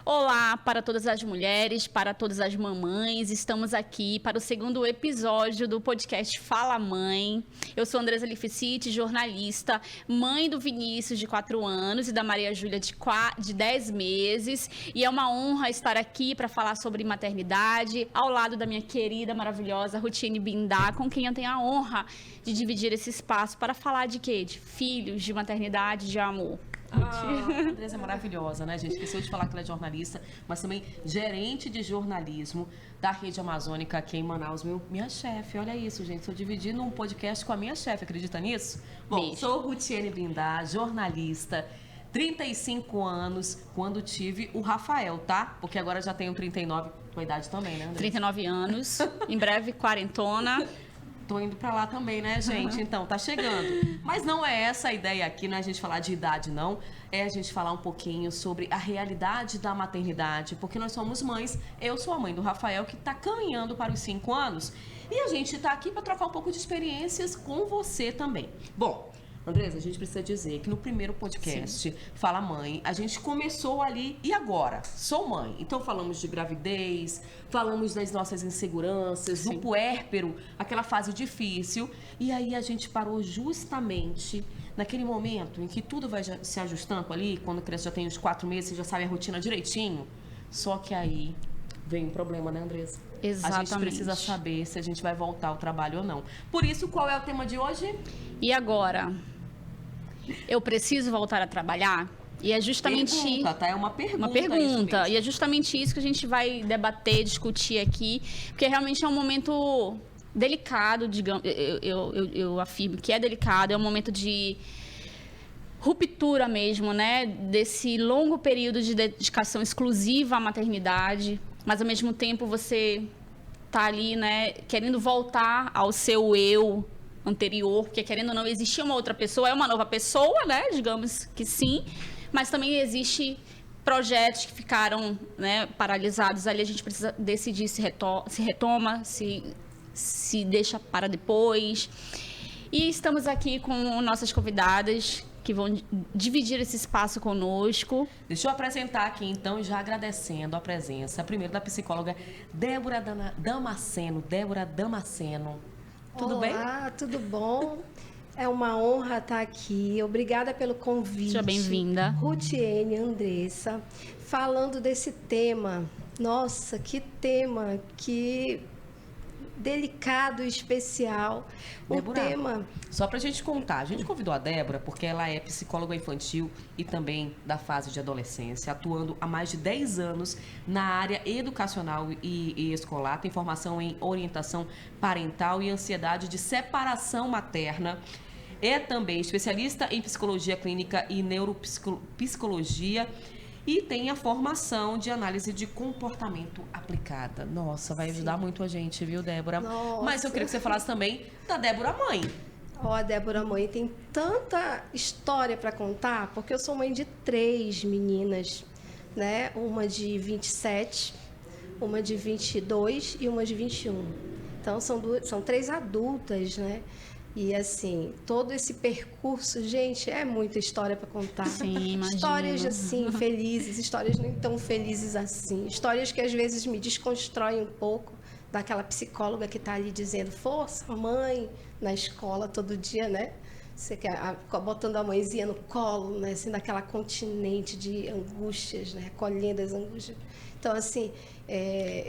Olá para todas as mulheres, para todas as mamães. Estamos aqui para o segundo episódio do podcast Fala Mãe. Eu sou Andresa Lificite, jornalista, mãe do Vinícius, de 4 anos, e da Maria Júlia, de 10 meses. E é uma honra estar aqui para falar sobre maternidade, ao lado da minha querida, maravilhosa Rutiene Bindá, com quem eu tenho a honra de dividir esse espaço para falar de quê? De filhos, de maternidade, de amor. A Andresa é maravilhosa, né, gente? Esqueceu de falar que ela é jornalista, mas também gerente de jornalismo da Rede Amazônica aqui em Manaus. Minha chefe, olha isso, gente. Estou dividindo um podcast com a minha chefe, acredita nisso? Bom, Beijo. Sou Rutiene Bindá, jornalista, 35 anos, quando tive o Rafael, tá? Porque agora já tenho 39, tua idade também, né, Andresa? 39 anos, em breve quarentona. Tô indo pra lá também, né, gente? Então, tá chegando. Mas não é essa a ideia aqui, não é a gente falar de idade, não. É a gente falar um pouquinho sobre a realidade da maternidade, porque nós somos mães. Eu sou a mãe do Rafael, que tá caminhando para os 5 anos. E a gente tá aqui para trocar um pouco de experiências com você também. Bom, Andresa, a gente precisa dizer que no primeiro podcast, Fala Mãe, a gente começou ali, e agora? Sou mãe. Então falamos de gravidez, falamos das nossas inseguranças, do puérpero, aquela fase difícil. E aí a gente parou justamente naquele momento em que tudo vai se ajustando ali, quando a criança já tem uns 4 meses, você já sabe a rotina direitinho. Só que aí vem um problema, né, Andresa? Exatamente. A gente precisa saber se a gente vai voltar ao trabalho ou não. Por isso, qual é o tema de hoje? E agora? Eu preciso voltar a trabalhar? E é justamente... Pergunta, tá? É uma pergunta. Uma pergunta. E é justamente isso que a gente vai debater, discutir aqui, porque realmente é um momento delicado, digamos, eu afirmo que é delicado, é um momento de ruptura mesmo, né? Desse longo período de dedicação exclusiva à maternidade, mas ao mesmo tempo você tá ali, né, querendo voltar ao seu eu anterior, porque querendo ou não, existia uma outra pessoa, é uma nova pessoa, né, digamos que sim, mas também existe projetos que ficaram, né, paralisados ali, a gente precisa decidir se retoma, se deixa para depois. E estamos aqui com nossas convidadas que vão dividir esse espaço conosco. Deixa eu apresentar aqui, então, já agradecendo a presença, primeiro da psicóloga Débora Damasceno. Débora Damasceno. Tudo bem? Olá, tudo bom? É uma honra estar aqui. Obrigada pelo convite. Seja bem-vinda. Rutiene, Andressa, falando desse tema. Nossa, que tema, que delicado e especial. Débora, tema... Só pra gente contar, a gente convidou a Débora porque ela é psicóloga infantil e também da fase de adolescência, atuando há mais de 10 anos na área educacional e escolar, tem formação em orientação parental e ansiedade de separação materna. É também especialista em psicologia clínica e neuropsicologia e tem a formação de análise de comportamento aplicada. Nossa, vai ajudar muito a gente, viu, Débora? Nossa. Mas eu queria que você falasse também da Débora mãe. A Débora mãe tem tanta história para contar, porque eu sou mãe de 3 meninas, né? Uma de 27, uma de 22 e uma de 21. Então, são 3 adultas, né? E assim, todo esse percurso, gente, é muita história para contar. Sim, imagino. Histórias assim, felizes, histórias nem tão felizes assim. Histórias que às vezes me desconstroem um pouco daquela psicóloga que está ali dizendo, força, mãe, na escola todo dia, né? Você quer botando a mãezinha no colo, né? Assim, daquela continente de angústias, né? Acolhendo as angústias. Então, assim...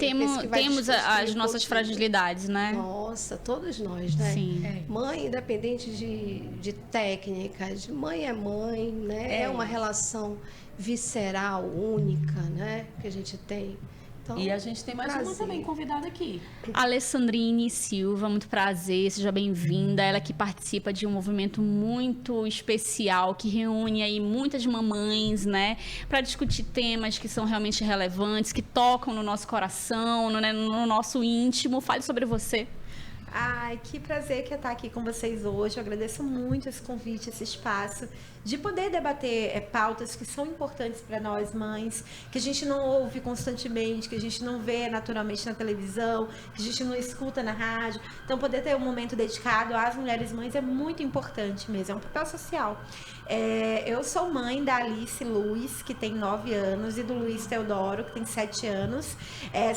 Temos as nossas fragilidades, né? Nossa, todos nós, né? Sim. Mãe, independente de técnicas, mãe é mãe, né? É uma relação visceral, única, né? Que a gente tem. Então, E a gente tem mais uma também convidada aqui. Alessandrine Silva, muito prazer, seja bem-vinda. Ela que participa de um movimento muito especial que reúne aí muitas mamães, né, para discutir temas que são realmente relevantes, que tocam no nosso coração, no nosso íntimo. Fale sobre você. Ai, que prazer que é estar aqui com vocês hoje. Eu agradeço muito esse convite, esse espaço de poder debater pautas que são importantes para nós mães, que a gente não ouve constantemente, que a gente não vê naturalmente na televisão, que a gente não escuta na rádio. Então, poder ter um momento dedicado às mulheres mães é muito importante mesmo, é um papel social. Eu sou mãe da Alice Luiz, que tem 9 anos, e do Luiz Teodoro, que tem 7 anos.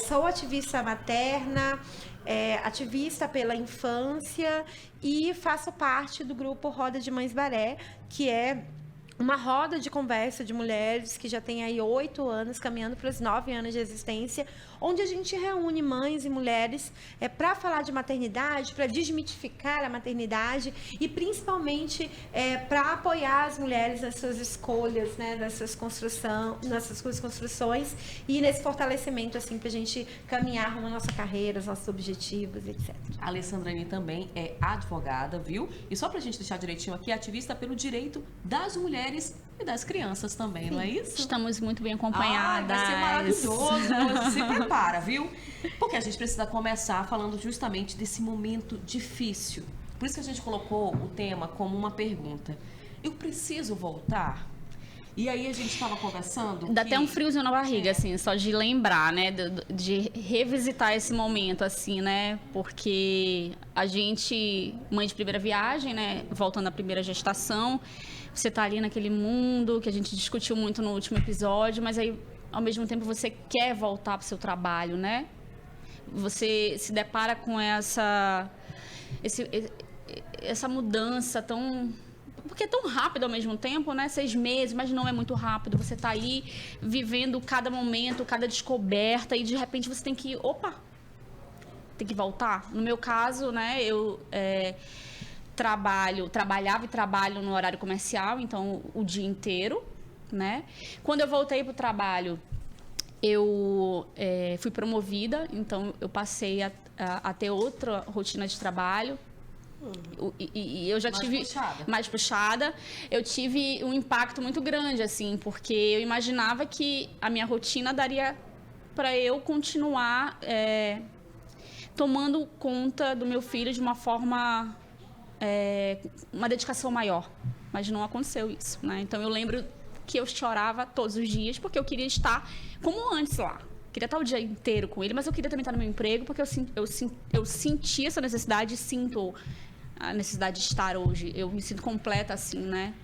Sou ativista materna, ativista pela infância e faço parte do grupo Roda de Mães Baré, que é uma roda de conversa de mulheres que já tem aí 8 anos, caminhando para os 9 anos de existência, onde a gente reúne mães e mulheres para falar de maternidade, para desmitificar a maternidade e principalmente para apoiar as mulheres nas suas escolhas, né, nessas suas construções e nesse fortalecimento assim para a gente caminhar rumo à nossa carreira, aos nossos objetivos, etc. A Alessandrani também é advogada, viu? E só pra gente deixar direitinho aqui, ativista pelo direito das mulheres e das crianças também, não é isso? Estamos muito bem acompanhadas. Vai ser maravilhoso. Se prepara, viu? Porque a gente precisa começar falando justamente desse momento difícil. Por isso que a gente colocou o tema como uma pergunta. Eu preciso voltar? E aí a gente estava conversando. Dá até um friozinho na barriga, assim, só de lembrar, né? De revisitar esse momento, assim, né? Porque a gente, mãe de primeira viagem, né? Voltando à primeira gestação, você tá ali naquele mundo que a gente discutiu muito no último episódio, mas aí, ao mesmo tempo, você quer voltar pro seu trabalho, né? Você se depara com essa mudança tão... Porque é tão rápido ao mesmo tempo, né? 6 meses, mas não é muito rápido. Você tá ali vivendo cada momento, cada descoberta e de repente você tem que... Tem que voltar. No meu caso, né? Eu trabalhava e trabalho no horário comercial, então o dia inteiro, né? Quando eu voltei pro trabalho, eu fui promovida, então eu passei a ter outra rotina de trabalho. E eu já tive mais puxada. Eu tive um impacto muito grande, assim, porque eu imaginava que a minha rotina daria para eu continuar tomando conta do meu filho de uma forma, uma dedicação maior. Mas não aconteceu isso, né? Então eu lembro que eu chorava todos os dias porque eu queria estar como antes lá. Queria estar o dia inteiro com ele, mas eu queria também estar no meu emprego porque eu senti essa necessidade e sinto a necessidade de estar hoje. Eu me sinto completa assim, né?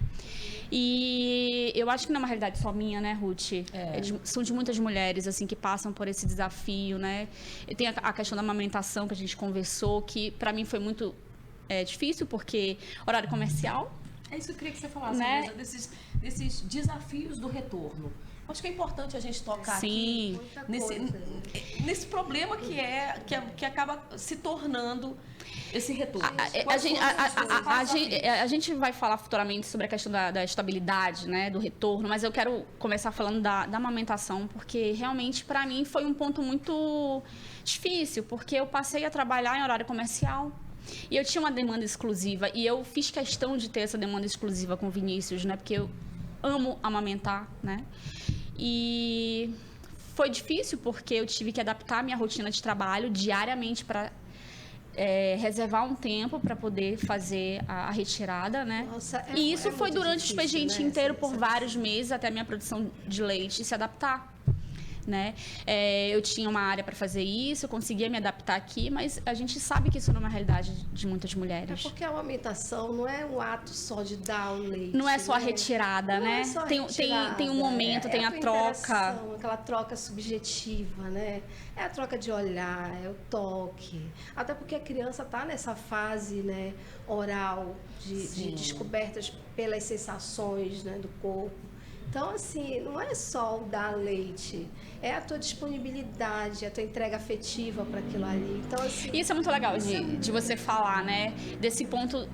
E eu acho que não é uma realidade só minha, né, Ruth? São de muitas mulheres, assim, que passam por esse desafio, né? E tem a questão da amamentação que a gente conversou, que para mim foi muito difícil, porque horário comercial... É isso que eu queria que você falasse, né? Desses desafios do retorno. Acho que é importante a gente tocar Sim. aqui nesse problema que acaba se tornando esse retorno. A gente vai falar futuramente sobre a questão da estabilidade, né, do retorno, mas eu quero começar falando da amamentação, porque realmente para mim foi um ponto muito difícil, porque eu passei a trabalhar em horário comercial. E eu tinha uma demanda exclusiva, e eu fiz questão de ter essa demanda exclusiva com o Vinícius, né? Porque eu amo amamentar, né? E foi difícil porque eu tive que adaptar a minha rotina de trabalho diariamente para reservar um tempo para poder fazer a retirada, né? Nossa, e isso foi durante difícil, o expediente né? inteiro por vários meses até a minha produção de leite se adaptar. Né? Eu tinha uma área para fazer isso, eu conseguia me adaptar aqui, mas a gente sabe que isso não é uma realidade de muitas mulheres. Porque a amamentação não é um ato só de dar o leite. Não é só a né? retirada, Não né? é só a Tem um momento, tem a troca. Aquela troca subjetiva, né? É a troca de olhar, é o toque. Até porque a criança está nessa fase, né, oral, de descobertas pelas sensações, né, do corpo. Então, assim, não é só o dar leite, é a tua disponibilidade, a tua entrega afetiva para aquilo ali. Então, assim, isso é muito legal de você falar, né? Desse ponto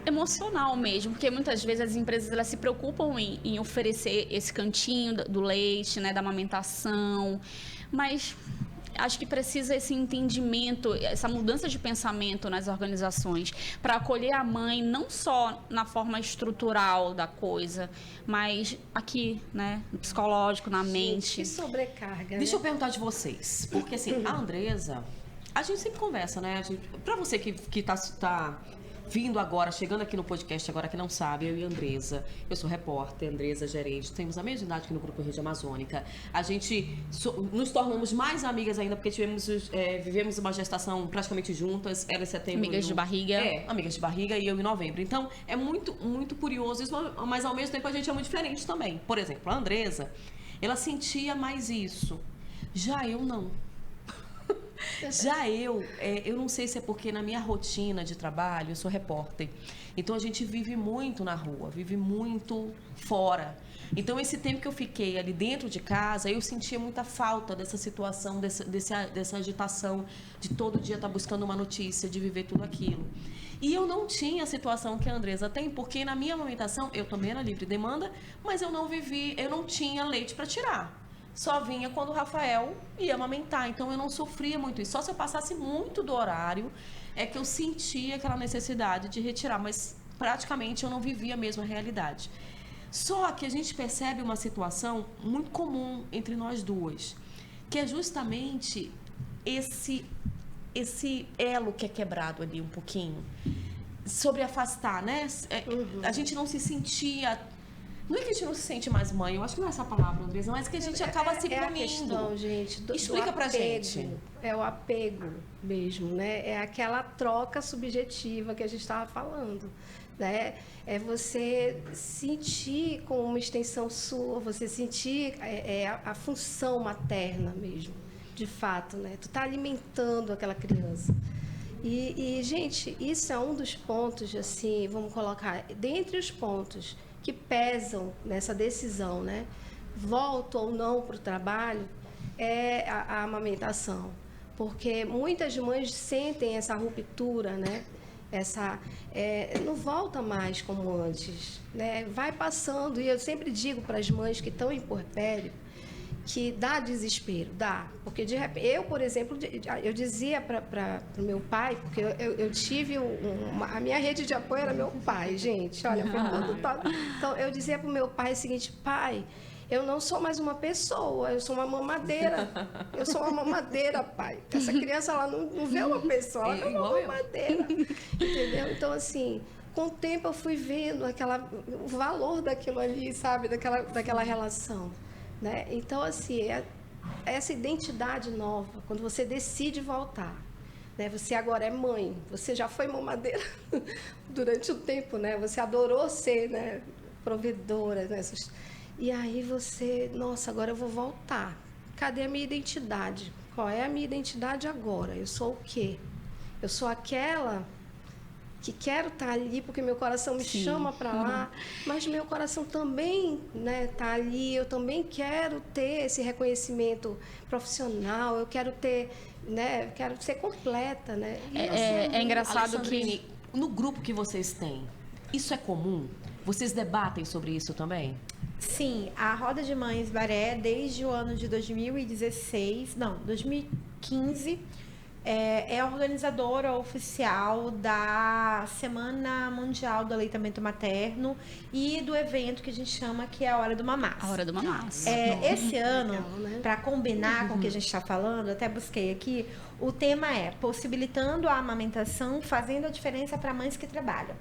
emocional mesmo, porque muitas vezes as empresas elas se preocupam em oferecer esse cantinho do leite, né, da amamentação, mas acho que precisa esse entendimento, essa mudança de pensamento nas organizações para acolher a mãe não só na forma estrutural da coisa, mas aqui, né, no psicológico, na mente. Que sobrecarga. Deixa eu perguntar de vocês, porque assim, a Andresa, A gente sempre conversa, né? Pra você que tá vindo agora, chegando aqui no podcast agora que não sabe, eu e a Andresa, eu sou repórter, Andresa gerente, temos a mesma idade aqui no Grupo Rede Amazônica. A gente nos tornamos mais amigas ainda porque vivemos uma gestação praticamente juntas, ela em setembro. Amigas de barriga. Amigas de barriga e eu em novembro. Então, é muito, muito curioso isso, mas ao mesmo tempo a gente é muito diferente também. Por exemplo, a Andresa, ela sentia mais isso. Já eu não. Já eu não sei se é porque na minha rotina de trabalho, eu sou repórter, então a gente vive muito na rua, vive muito fora. Então esse tempo que eu fiquei ali dentro de casa, eu sentia muita falta dessa situação, dessa agitação, de todo dia estar buscando uma notícia, de viver tudo aquilo. E eu não tinha a situação que a Andresa tem, porque na minha amamentação, eu também era livre demanda, mas eu não tinha leite para tirar. Só vinha quando o Rafael ia amamentar, então eu não sofria muito isso. Só se eu passasse muito do horário é que eu sentia aquela necessidade de retirar, mas praticamente eu não vivia a mesma realidade. Só que a gente percebe uma situação muito comum entre nós duas, que é justamente esse elo que é quebrado ali um pouquinho, sobre afastar, né? A gente não se sentia... Não é que a gente não se sente mais mãe, eu acho que não é essa palavra, Andresa, mas que a gente acaba se punindo. É a questão, gente, Explica pra gente. É o apego mesmo, né? É aquela troca subjetiva que a gente estava falando, né? É você sentir como uma extensão sua, você sentir a função materna mesmo, de fato, né? Tu tá alimentando aquela criança. E, gente, isso é um dos pontos, assim, vamos colocar, dentre os pontos que pesam nessa decisão, né? Volto ou não para o trabalho, é a amamentação. Porque muitas mães sentem essa ruptura, né? Não volta mais como antes, né? Vai passando, e eu sempre digo para as mães que estão em puerpério, que dá desespero, dá. Porque, de repente, eu, por exemplo, eu dizia para o meu pai, porque eu tive a minha rede de apoio era meu pai, gente. Olha, foi quando tá. Então, eu dizia para o meu pai o seguinte: pai, eu não sou mais uma pessoa, eu sou uma mamadeira. Eu sou uma mamadeira, pai. Essa criança, ela não vê uma pessoa, ela é uma mamadeira. Entendeu? Então, assim, com o tempo eu fui vendo o valor daquilo ali, sabe? Daquela relação. Né? Então, assim, essa identidade nova, quando você decide voltar, né? Você agora é mãe, você já foi mamadeira durante o tempo, né? Você adorou ser, né, provedora, né? E aí você, nossa, agora eu vou voltar. Cadê a minha identidade? Qual é a minha identidade agora? Eu sou o quê? Eu sou aquela que quero estar ali porque meu coração me chama para lá, mas meu coração também, né, tá ali. Eu também quero ter esse reconhecimento profissional. Eu quero ter, né, quero ser completa, né? É engraçado que no grupo que vocês têm, isso é comum? Vocês debatem sobre isso também? Sim, a Roda de Mães Baré, desde o ano de 2015, é a organizadora oficial da Semana Mundial do Aleitamento Materno e do evento que a gente chama que é a Hora do Mamaço. A Hora do Mamaço. Esse ano, né, para combinar com o que a gente está falando, até busquei aqui, o tema é possibilitando a amamentação, fazendo a diferença para mães que trabalham.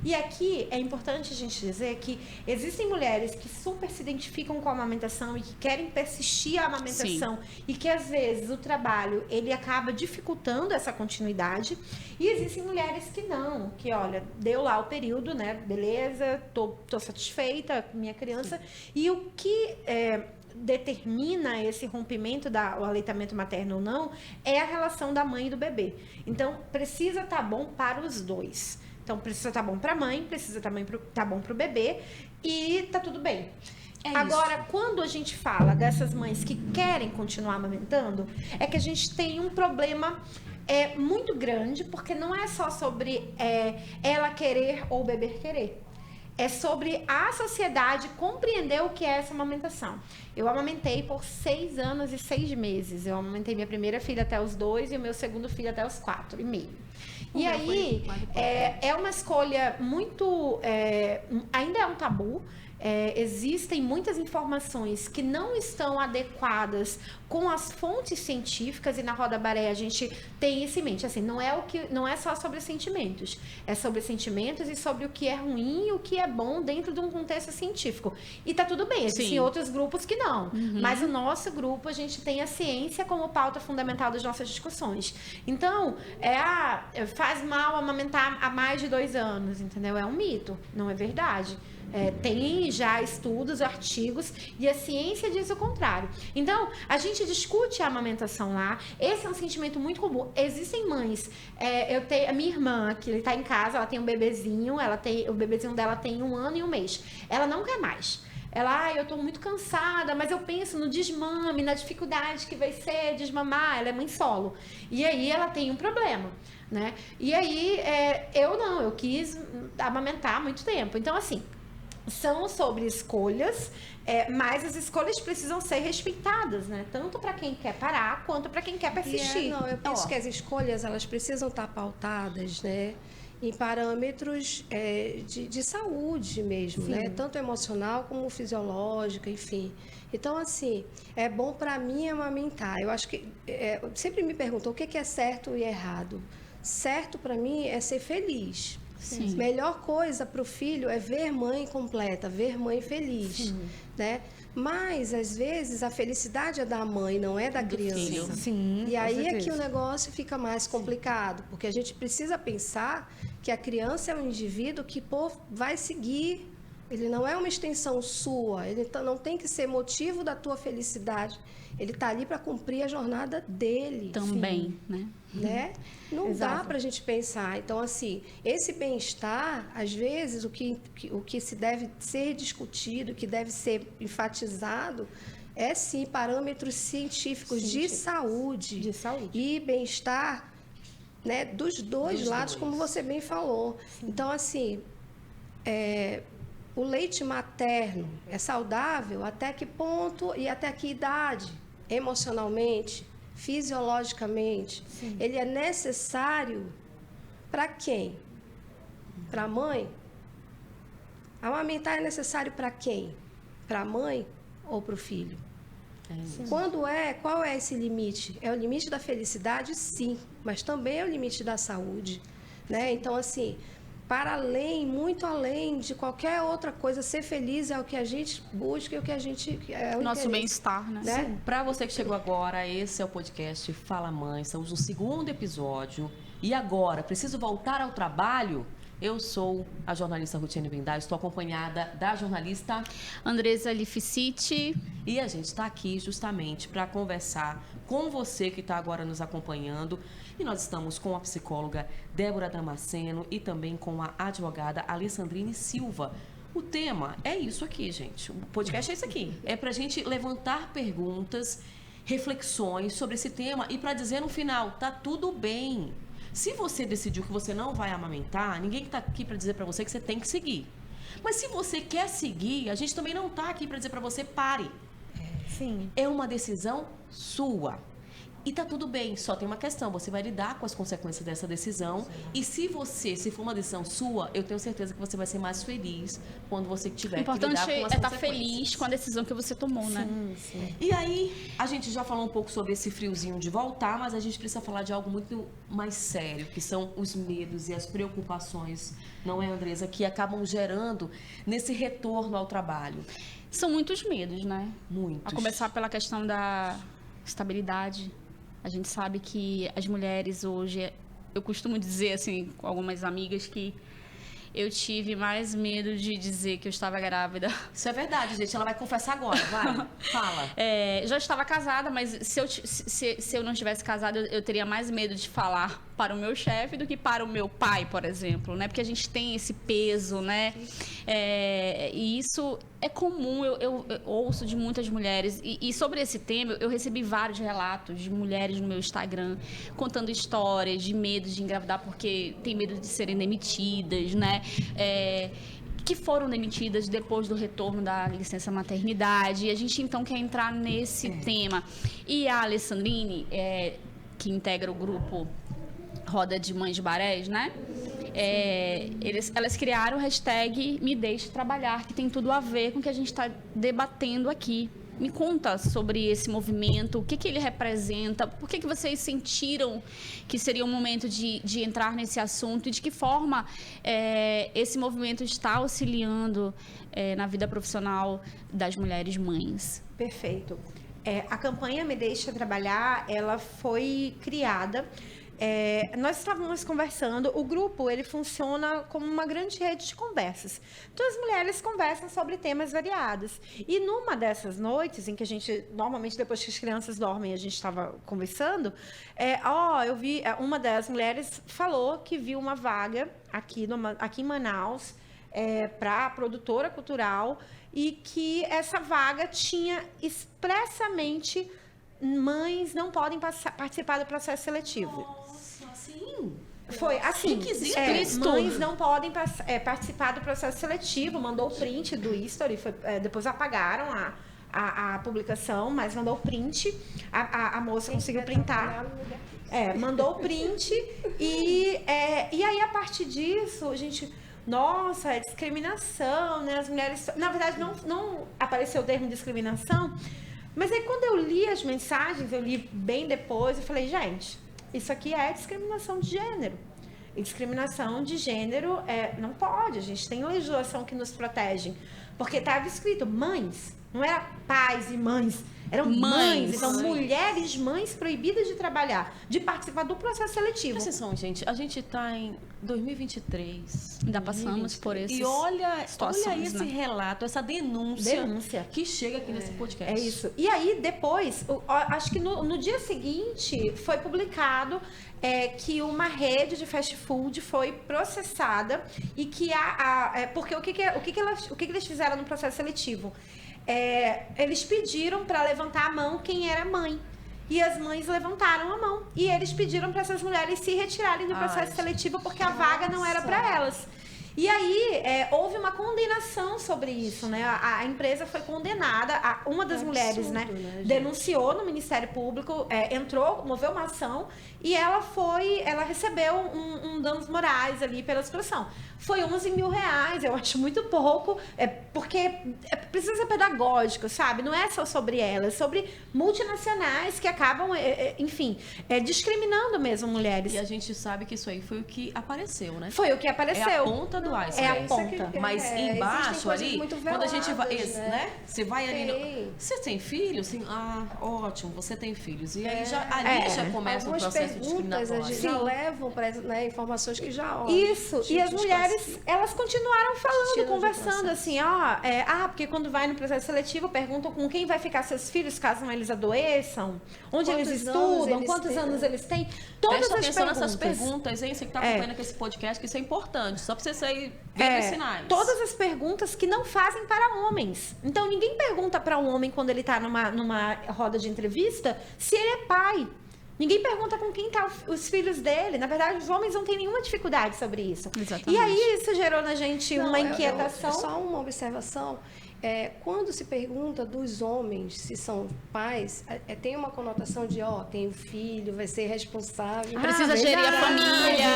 E aqui é importante a gente dizer que existem mulheres que super se identificam com a amamentação e que querem persistir a amamentação. Sim. E que às vezes o trabalho ele acaba dificultando essa continuidade. E existem mulheres que não, que olha, deu lá o período, né? Beleza, tô satisfeita com minha criança. Sim. E o que determina esse rompimento do aleitamento materno ou não é a relação da mãe e do bebê. Então precisa estar bom para os dois. Então, precisa estar bom para a mãe, precisa também estar bom para o bebê e tá tudo bem. Agora, quando a gente fala dessas mães que querem continuar amamentando, é que a gente tem um problema muito grande, porque não é só sobre ela querer ou o bebê querer. É sobre a sociedade compreender o que é essa amamentação. Eu amamentei por 6 anos e 6 meses. Eu amamentei minha primeira filha até os 2 e o meu segundo filho até os 4 e meio. E aí, é uma escolha muito... ainda é um tabu. existem muitas informações que não estão adequadas com as fontes científicas, e na Roda Baré a gente tem isso em mente. Assim, não é só sobre sentimentos, é sobre sentimentos e sobre o que é ruim e o que é bom dentro de um contexto científico. E tá tudo bem, existem outros grupos que não. Mas o nosso grupo, a gente tem a ciência como pauta fundamental das nossas discussões. Então, faz mal amamentar há mais de 2 anos, entendeu? É um mito, não é verdade. Tem já estudos, artigos, e a ciência diz o contrário. Então, a gente discute a amamentação lá. Esse é um sentimento muito comum. Existem mães. A minha irmã, que está em casa, ela tem um bebezinho, o bebezinho dela tem 1 ano e 1 mês. Ela não quer mais. Eu tô muito cansada, mas eu penso no desmame, na dificuldade que vai ser desmamar. Ela é mãe solo. E aí ela tem um problema, né? E aí, eu quis amamentar há muito tempo. Então, assim, são sobre escolhas, mas as escolhas precisam ser respeitadas, né? Tanto para quem quer parar, quanto para quem quer persistir. Eu penso que as escolhas, elas precisam estar pautadas, né, em parâmetros de saúde mesmo, né? Tanto emocional como fisiológica, enfim. Então, assim, é bom para mim amamentar. Eu acho que sempre me perguntam o que é certo e errado. Certo para mim é ser feliz. Sim. Melhor coisa para o filho é ver mãe completa, ver mãe feliz, né? Mas, às vezes, a felicidade é da mãe, não é da criança. Sim, e aí é que o negócio fica mais complicado, porque a gente precisa pensar que a criança é um indivíduo que vai seguir, ele não é uma extensão sua, ele não tem que ser motivo da tua felicidade. Ele está ali para cumprir a jornada dele. Também, né? Não dá para a gente pensar. Então, assim, esse bem-estar, às vezes, o que se deve ser discutido, o que deve ser enfatizado, é sim parâmetros científicos de saúde. E bem-estar, né, dos dois lados, como você bem falou. Sim. Então, assim, o leite materno é saudável até que ponto e até que idade? Emocionalmente, fisiologicamente. Sim. Ele é necessário para quem? Para a mãe? Amamentar é necessário para quem? Para a mãe ou para o filho? Qual é esse limite? É o limite da felicidade, sim, mas também é o limite da saúde, né? Então, assim, para além, muito além de qualquer outra coisa, ser feliz é o que a gente busca e o que a gente... Nosso bem-estar, né? Para você que chegou agora, esse é o podcast Fala Mãe, estamos no 2º episódio. E agora, preciso voltar ao trabalho? Eu sou a jornalista Rutiane Brindá, estou acompanhada da jornalista Andresa Lificiti. E a gente está aqui justamente para conversar com você que está agora nos acompanhando. E nós estamos com a psicóloga Débora Damasceno e também com a advogada Alessandrine Silva. O tema é isso aqui, gente. O podcast é isso aqui. É para a gente levantar perguntas, reflexões sobre esse tema e para dizer no final, tá tudo bem. Se você decidiu que você não vai amamentar, ninguém está aqui para dizer para você que você tem que seguir. Mas se você quer seguir, a gente também não está aqui para dizer para você pare. Sim. É uma decisão sua. E tá tudo bem, só tem uma questão, você vai lidar com as consequências dessa decisão. Sim. E se for uma decisão sua, eu tenho certeza que você vai ser mais feliz quando você tiver que lidar com as consequências. O importante é estar feliz com a decisão que você tomou, né? Sim. E aí, a gente já falou um pouco sobre esse friozinho de voltar, mas a gente precisa falar de algo muito mais sério, que são os medos e as preocupações, não é, Andresa, que acabam gerando nesse retorno ao trabalho. São muitos medos, né? Muitos. A começar pela questão da estabilidade. A gente sabe que as mulheres hoje, eu costumo dizer assim com algumas amigas que eu tive mais medo de dizer que eu estava grávida. Isso é verdade, gente. Ela vai confessar agora, vai. Fala. Já estava casada, mas se eu não estivesse casada, eu teria mais medo de falar para o meu chefe do que para o meu pai, por exemplo, né? Porque a gente tem esse peso, né? E isso é comum, eu ouço de muitas mulheres. E sobre esse tema, eu recebi vários relatos de mulheres no meu Instagram contando histórias de medo de engravidar porque tem medo de serem demitidas, né? Que foram demitidas depois do retorno da licença maternidade. E a gente, então, quer entrar nesse tema. E a Alessandrine, que integra o grupo Roda de Mães Barés, né? Elas criaram o hashtag Me Deixe Trabalhar, que tem tudo a ver com o que a gente está debatendo aqui. Me conta sobre esse movimento, o que ele representa, por que vocês sentiram que seria o momento de entrar nesse assunto e de que forma esse movimento está auxiliando na vida profissional das mulheres mães. Perfeito. A campanha Me Deixa Trabalhar, ela foi criada... nós estávamos conversando, o grupo ele funciona como uma grande rede de conversas. Então as mulheres conversam sobre temas variados. E numa dessas noites, em que a gente, normalmente depois que as crianças dormem, a gente estava conversando, eu vi, uma das mulheres falou que viu uma vaga aqui em Manaus, para produtora cultural, e que essa vaga tinha expressamente mães não podem participar do processo seletivo. Nossa, assim? Foi assim, Cristo. mães não podem participar do processo seletivo, mandou o print do history, depois apagaram a publicação, mas mandou o print, a moça conseguiu printar, mandou o print, e aí a partir disso, a gente... Nossa, é discriminação, né? As mulheres... Na verdade, não apareceu o termo discriminação, mas aí quando eu li as mensagens, eu li bem depois, eu falei, gente, isso aqui é discriminação de gênero. E discriminação de gênero não pode, a gente tem legislação que nos protege. Porque estava escrito mães, não era pais e mães, eram mães. Então, mulheres mães proibidas de trabalhar, de participar do processo seletivo. Presta atenção, gente, a gente está em 2023. Ainda passamos por esses E olha esse né? relato, essa denúncia que chega aqui nesse podcast. É isso. E aí, depois, acho que no dia seguinte, foi publicado que uma rede de fast food foi processada e que porque o que eles fizeram no processo seletivo? Eles pediram para levantar a mão quem era mãe. E as mães levantaram a mão. E eles pediram para essas mulheres se retirarem do processo seletivo porque a vaga não era para elas. E aí, houve uma condenação sobre isso, né? A empresa foi condenada, uma das mulheres, né, denunciou no Ministério Público, moveu uma ação e ela recebeu um danos morais ali pela situação. Foi R$11 mil, eu acho muito pouco, porque precisa ser pedagógico, sabe? Não é só sobre ela, é sobre multinacionais que acabam, enfim, discriminando mesmo mulheres. E a gente sabe que isso aí foi o que apareceu, né? Foi o que apareceu. É a ponta do iceberg. É a ponta. Mas embaixo ali, quando a gente vai, né? Você vai ali. Você tem filhos? Sim. Ótimo, você tem filhos. E aí já começa o processo discriminatório. Já levam para informações que já Isso. E as mulheres, elas continuaram falando, conversando assim, porque quando vai no processo seletivo, perguntam com quem vai ficar seus filhos caso eles adoeçam, onde eles estudam, quantos anos eles têm. Todas Presta as atenção perguntas. nessas perguntas, hein? Você que está acompanhando aqui esse podcast, que isso é importante, só para você sair vendo os sinais. Todas as perguntas que não fazem para homens. Então, ninguém pergunta para um homem quando ele está numa roda de entrevista se ele é pai. Ninguém pergunta com quem estão os filhos dele. Na verdade, os homens não têm nenhuma dificuldade sobre isso. Exatamente. E aí, isso gerou na gente uma inquietação. Só uma observação. Quando se pergunta dos homens se são pais, tem uma conotação de, tem um filho, vai ser responsável. Precisa gerir a família.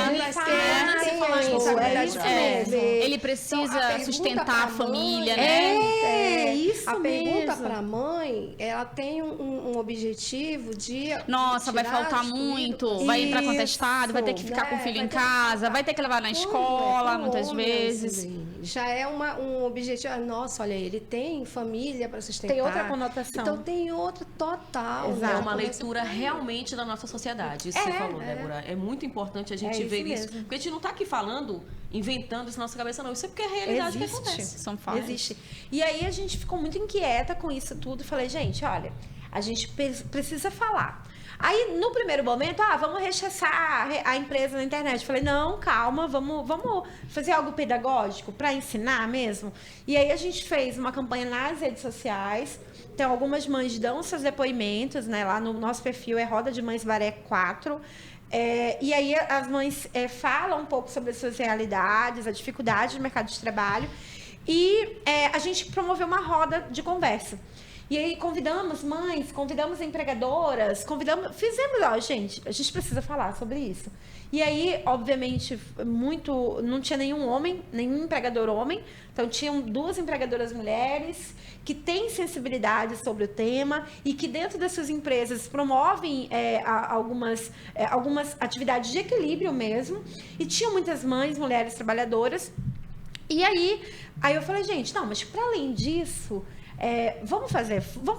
Ele precisa sustentar a família, né? Isso a pergunta mesmo. para a mãe, ela tem um objetivo de... Nossa, vai faltar muito, vai entrar contestado, vai ter que ficar com o filho em casa, vai ter que levar na escola, muitas vezes. Assim, já é um objetivo. Nossa, olha, ele tem família para sustentar. Tem outra conotação. Então tem outra total. É uma leitura realmente da nossa sociedade. Isso que você falou, Débora. É muito importante a gente ver isso. Porque a gente não está aqui falando, inventando isso na nossa cabeça, não. Isso é porque é a realidade que acontece. São fatos. Existe. E aí a gente ficou muito inquieta com isso tudo. Falei, gente, olha, a gente precisa falar. Aí, no primeiro momento, vamos rechaçar a empresa na internet. Falei, não, calma, vamos fazer algo pedagógico para ensinar mesmo. E aí a gente fez uma campanha nas redes sociais. Então, algumas mães dão seus depoimentos, né? Lá no nosso perfil é Roda de Mães Baré 4. E aí as mães falam um pouco sobre as suas realidades, a dificuldade do mercado de trabalho. E a gente promoveu uma roda de conversa. E aí convidamos mães, convidamos empregadoras, fizemos, ó, gente, a gente precisa falar sobre isso. E aí, obviamente, não tinha nenhum empregador homem, então tinham 2 empregadoras mulheres que têm sensibilidade sobre o tema e que dentro das suas empresas promovem algumas atividades de equilíbrio mesmo. E tinham muitas mães, mulheres trabalhadoras. E aí eu falei, gente, não, mas para além disso, vamos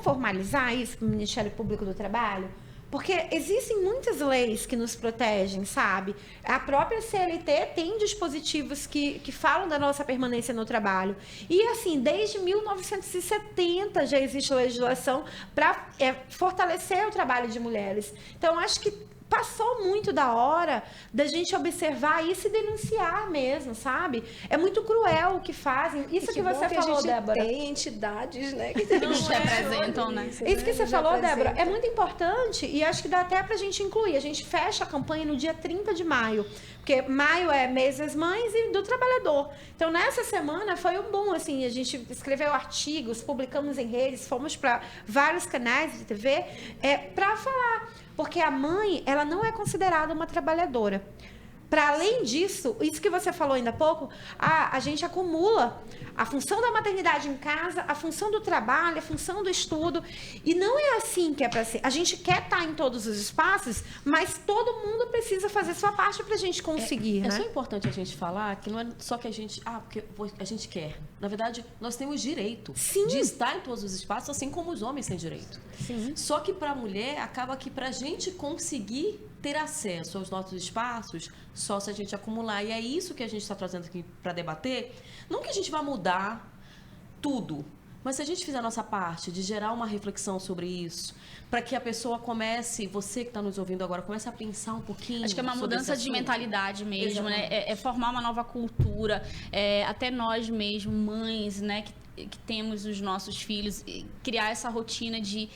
formalizar isso para o Ministério Público do Trabalho? Porque existem muitas leis que nos protegem, sabe? A própria CLT tem dispositivos que falam da nossa permanência no trabalho. E, assim, desde 1970 já existe legislação para fortalecer o trabalho de mulheres. Então, acho que passou muito da hora da gente observar isso e denunciar mesmo, sabe? É muito cruel o que fazem. Isso que você falou, Débora. Tem entidades, né? Que nos representam, né? Isso que você falou, Débora, é muito importante e acho que dá até pra gente incluir. A gente fecha a campanha no dia 30 de maio, porque maio é mês das mães e do trabalhador. Então, nessa semana foi um boom, assim, a gente escreveu artigos, publicamos em redes, fomos para vários canais de TV para falar. Porque a mãe, ela não é considerada uma trabalhadora. Para além disso, isso que você falou ainda há pouco, a gente acumula a função da maternidade em casa, a função do trabalho, a função do estudo. E não é assim que é para ser. A gente quer estar em todos os espaços, mas todo mundo precisa fazer sua parte para a gente conseguir, né? É só importante a gente falar que não é só que a gente... porque a gente quer. Na verdade, nós temos direito de estar em todos os espaços, assim como os homens têm direito. Sim. Só que para a mulher, acaba que para a gente conseguir ter acesso aos nossos espaços, só se a gente acumular. E é isso que a gente está trazendo aqui para debater. Não que a gente vá mudar tudo, mas se a gente fizer a nossa parte de gerar uma reflexão sobre isso, para que a pessoa comece, você que está nos ouvindo agora, comece a pensar um pouquinho. Acho que é uma sobre mudança esse de assunto. mentalidade mesmo, né? É formar uma nova cultura. Até nós mesmos, mães, né? Que temos os nossos filhos, criar essa rotina de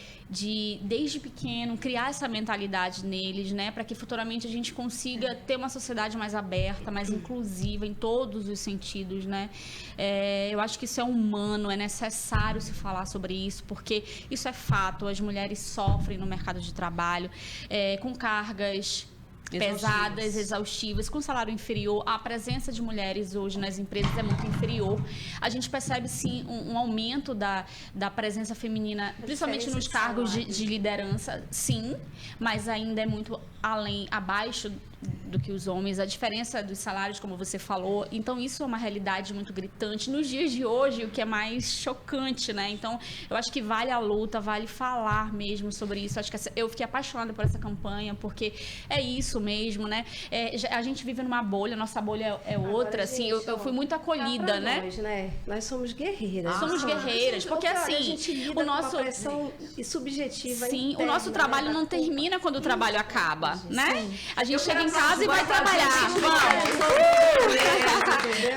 desde pequeno, criar essa mentalidade neles, né? Para que futuramente a gente consiga ter uma sociedade mais aberta, mais inclusiva em todos os sentidos, né? Eu acho que isso é humano, é necessário se falar sobre isso, porque isso é fato. As mulheres sofrem no mercado de trabalho com cargas pesadas, exaustivas, com salário inferior. A presença de mulheres hoje nas empresas é muito inferior. A gente percebe, sim, um aumento da presença feminina, principalmente nos cargos de liderança, sim, mas ainda é muito abaixo do que os homens. A diferença dos salários, como você falou, então isso é uma realidade muito gritante nos dias de hoje, o que é mais chocante, né? Então, eu acho que vale a luta, vale falar mesmo sobre isso. Acho que eu fiquei apaixonada por essa campanha, porque é isso mesmo, né? A gente vive numa bolha, nossa bolha é outra. Agora, assim, gente, eu fui muito acolhida, né? Nós somos guerreiras. Somos guerreiras, porque assim, a gente lida o nosso com uma pressão subjetiva. Sim, interna, o nosso trabalho não termina quando o trabalho acaba, né? A gente chega em casa e vai trabalhar.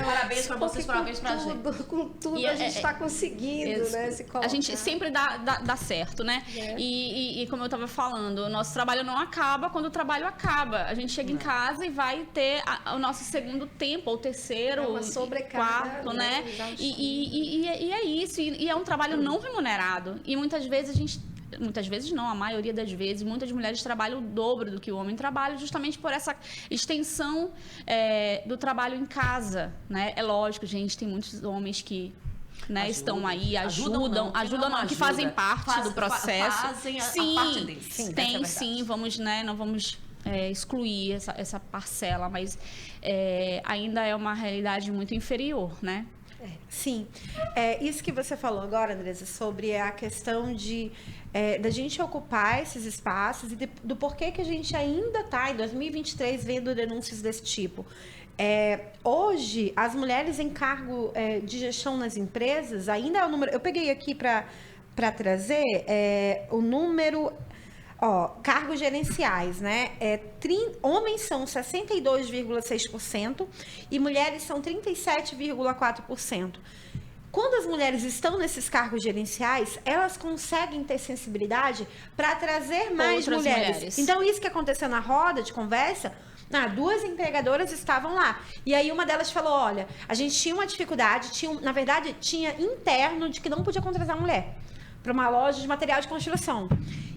Parabéns pra vocês, parabéns pra gente. Com tudo a gente está conseguindo, né? Se colocar. A gente sempre dá certo, né? E como eu estava falando, o nosso trabalho não acaba quando o trabalho acaba. A gente chega em casa e vai ter o nosso segundo tempo, ou terceiro, uma sobrecarga, quarto, né? E é isso. E é um trabalho não remunerado. E muitas vezes a maioria das vezes, muitas mulheres trabalham o dobro do que o homem trabalha, justamente por essa extensão do trabalho em casa, né? É lógico, gente, tem muitos homens que estão aí, ajudam, que fazem parte do processo. Fazem sim, a parte deles. Sim, não vamos excluir essa parcela, mas ainda é uma realidade muito inferior, né? Sim. Isso que você falou agora, Andresa, sobre a questão da gente ocupar esses espaços e do porquê que a gente ainda está, em 2023, vendo denúncias desse tipo. Hoje, as mulheres em cargo de gestão nas empresas, ainda é o número... Eu peguei aqui para trazer o número... cargos gerenciais, né? Homens são 62,6% e mulheres são 37,4%. Quando as mulheres estão nesses cargos gerenciais, elas conseguem ter sensibilidade para trazer mais mulheres. Então, isso que aconteceu na roda de conversa, 2 empregadoras estavam lá. E aí uma delas falou, olha, a gente tinha uma dificuldade, na verdade, tinha interno de que não podia contratar mulher. para uma loja de material de construção.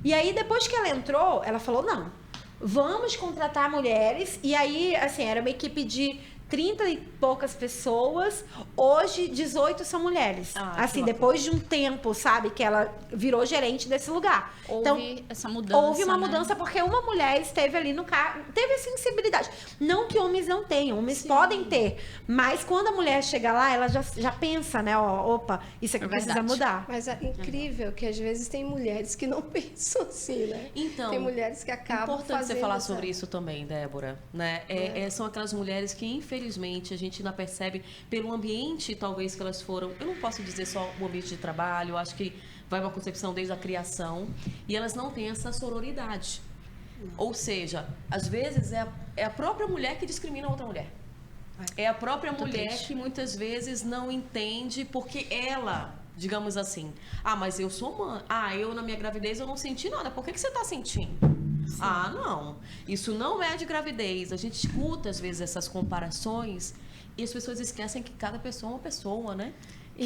E aí, depois que ela entrou, ela falou, não, vamos contratar mulheres. E aí, assim, era uma equipe de 30 e poucas pessoas, hoje 18 são mulheres. Assim, depois de um tempo, sabe, que ela virou gerente desse lugar. Houve essa mudança. Houve uma né? mudança porque uma mulher esteve ali no cargo, teve a sensibilidade. Não que homens não tenham, homens podem ter, mas quando a mulher chega lá, ela já pensa, né, ó, opa, isso aqui precisa mudar. Mas é incrível que às vezes tem mulheres que não pensam assim, né? Então, tem mulheres que acabam importante fazendo você falar sobre isso também, Débora, né? São aquelas mulheres que, infelizmente, a gente ainda percebe pelo ambiente, talvez, que elas foram... Eu não posso dizer só o ambiente de trabalho, eu acho que vai uma concepção desde a criação, e elas não têm essa sororidade. Ou seja, às vezes é a própria mulher que discrimina a outra mulher. É a própria mulher que muitas vezes não entende porque ela... Digamos assim, mas eu sou mãe. Eu na minha gravidez eu não senti nada. Por que você está sentindo? Sim. Não. Isso não é de gravidez. A gente escuta, às vezes, essas comparações e as pessoas esquecem que cada pessoa é uma pessoa, né?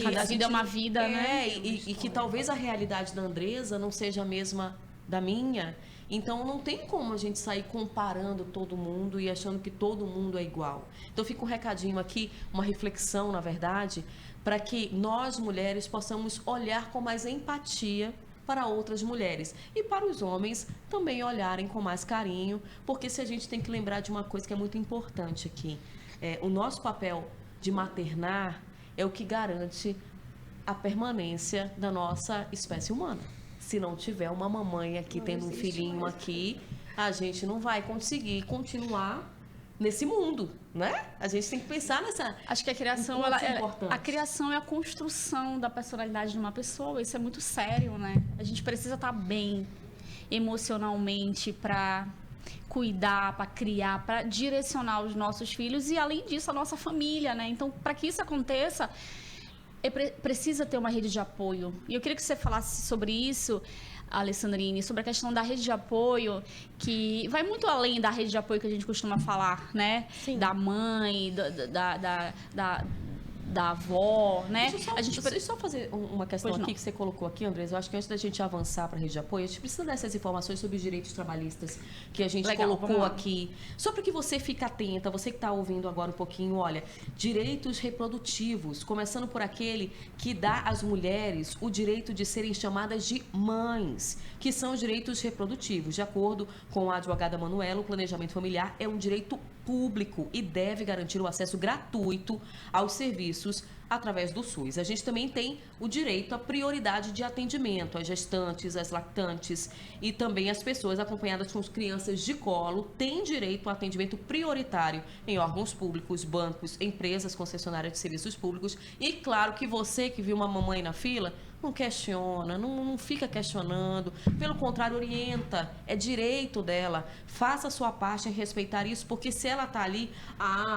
Cada vida é uma vida, né? E que talvez a realidade da Andresa não seja a mesma da minha. Então, não tem como a gente sair comparando todo mundo e achando que todo mundo é igual. Então, fica um recadinho aqui, uma reflexão, na verdade, para que nós, mulheres, possamos olhar com mais empatia para outras mulheres. E para os homens também olharem com mais carinho, porque se a gente tem que lembrar de uma coisa que é muito importante aqui. O nosso papel de maternar é o que garante a permanência da nossa espécie humana. Se não tiver uma mamãe aqui tendo um filhinho aqui, a gente não vai conseguir continuar nesse mundo, né? A gente tem que pensar nessa... Acho que a criação, a criação é a construção da personalidade de uma pessoa. Isso é muito sério, né? A gente precisa estar bem emocionalmente para cuidar, para criar, para direcionar os nossos filhos e, além disso, a nossa família, né? Então, para que isso aconteça, precisa ter uma rede de apoio. E eu queria que você falasse sobre isso, Alessandrine, sobre a questão da rede de apoio, que vai muito além da rede de apoio que a gente costuma falar, né? Sim. Da mãe, da avó, né? Deixa eu só fazer uma questão aqui que você colocou aqui, Andresa. Eu acho que antes da gente avançar para a rede de apoio, a gente precisa dessas informações sobre os direitos trabalhistas que a gente colocou aqui. Só para que você fique atenta, você que está ouvindo agora um pouquinho, olha, direitos reprodutivos, começando por aquele que dá às mulheres o direito de serem chamadas de mães, que são os direitos reprodutivos. De acordo com a advogada Manuela, o planejamento familiar é um direito público e deve garantir o acesso gratuito aos serviços através do SUS. A gente também tem o direito à prioridade de atendimento às gestantes, às lactantes e também as pessoas acompanhadas com crianças de colo têm direito a atendimento prioritário em órgãos públicos, bancos, empresas concessionárias de serviços públicos. E claro que você que viu uma mamãe na fila, não questiona, não fica questionando, pelo contrário, orienta, é direito dela, faça a sua parte em respeitar isso, porque se ela tá ali,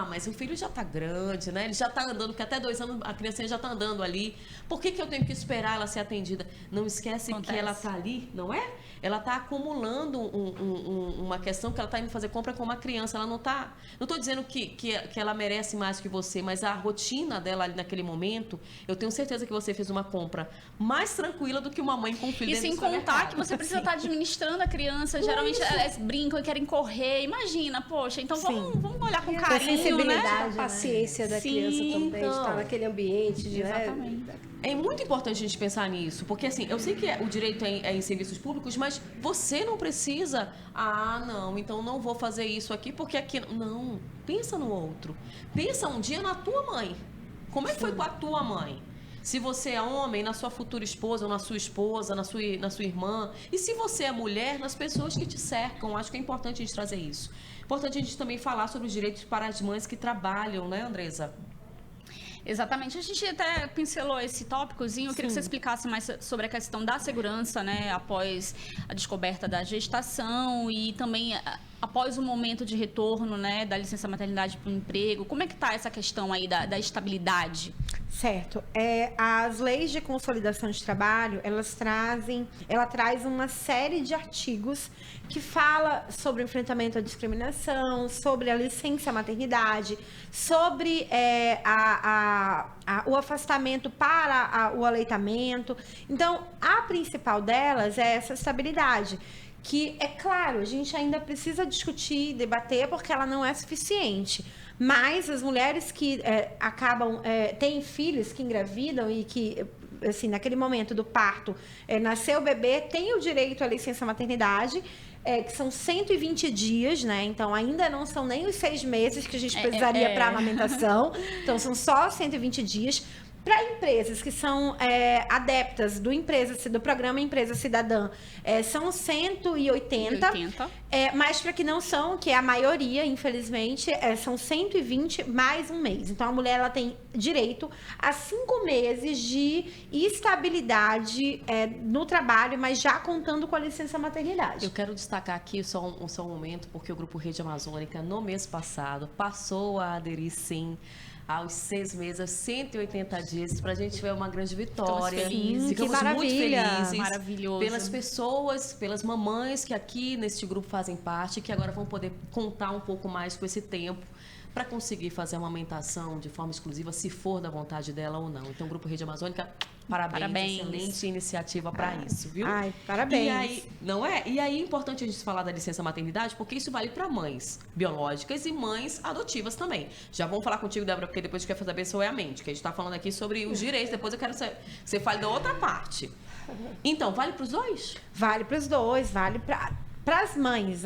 mas o filho já tá grande, né? Ele já tá andando, porque até 2 anos a criança já tá andando ali, por que eu tenho que esperar ela ser atendida? Não esquece que ela tá ali, não é? Ela tá acumulando uma questão que ela tá indo fazer compra com uma criança, ela não tô dizendo que ela merece mais que você, mas a rotina dela ali naquele momento, eu tenho certeza que você fez uma compra mais tranquila do que uma mãe com um filho. E sem contar que você precisa estar administrando a criança. Geralmente elas brincam e querem correr. Imagina, poxa, então vamos olhar com carinho, né? A paciência da criança também, de estar naquele ambiente. Exatamente. É muito importante a gente pensar nisso, porque assim, eu sei que o direito é em serviços públicos, mas você não precisa, não, então não vou fazer isso aqui porque aqui... Não, pensa no outro. Pensa um dia na tua mãe. Como é que foi com a tua mãe? Se você é homem, na sua futura esposa, ou na sua esposa, na sua irmã. E se você é mulher, nas pessoas que te cercam. Acho que é importante a gente trazer isso. Importante a gente também falar sobre os direitos para as mães que trabalham, né, Andresa? Exatamente. A gente até pincelou esse tópicozinho. Eu queria que você explicasse mais sobre a questão da segurança, né, após a descoberta da gestação e também após o momento de retorno, né, da licença maternidade para o emprego. Como é que está essa questão aí da estabilidade? Certo. As leis de consolidação de trabalho, ela traz uma série de artigos que fala sobre o enfrentamento à discriminação, sobre a licença maternidade, sobre o afastamento para o aleitamento. Então, a principal delas é essa estabilidade, que, é claro, a gente ainda precisa discutir, debater, porque ela não é suficiente. Mas as mulheres que têm filhos, que engravidam e que, assim, naquele momento do parto, nasceu o bebê, têm o direito à licença maternidade, que são 120 dias, né? Então, ainda não são nem os 6 meses que a gente precisaria para a amamentação. Então, são só 120 dias. Para empresas que são adeptas do programa Empresa Cidadã, são 180. Mas para que não são, que é a maioria, infelizmente, são 120 mais um mês. Então, a mulher ela tem direito a 5 meses de estabilidade no trabalho, mas já contando com a licença maternidade. Eu quero destacar aqui só um momento, porque o Grupo Rede Amazônica, no mês passado, passou a aderir, sim, aos 6 meses, 180 dias, para a gente ver uma grande vitória. Ficamos muito felizes. Maravilhoso. Pelas pessoas, pelas mamães que aqui neste grupo fazem parte, que agora vão poder contar um pouco mais com esse tempo para conseguir fazer a amamentação de forma exclusiva, se for da vontade dela ou não. Então, o Grupo Rede Amazônica, parabéns. Excelente iniciativa para isso, viu? Ai, parabéns. E aí, não é? E aí é importante a gente falar da licença maternidade, porque isso vale para mães biológicas e mães adotivas também. Já vamos falar contigo, Débora, porque depois a gente quer saber sobre a mente, que a gente está falando aqui sobre os direitos, depois eu quero que você fale da outra parte. Então, vale para os dois? Vale para os dois, vale para as mães.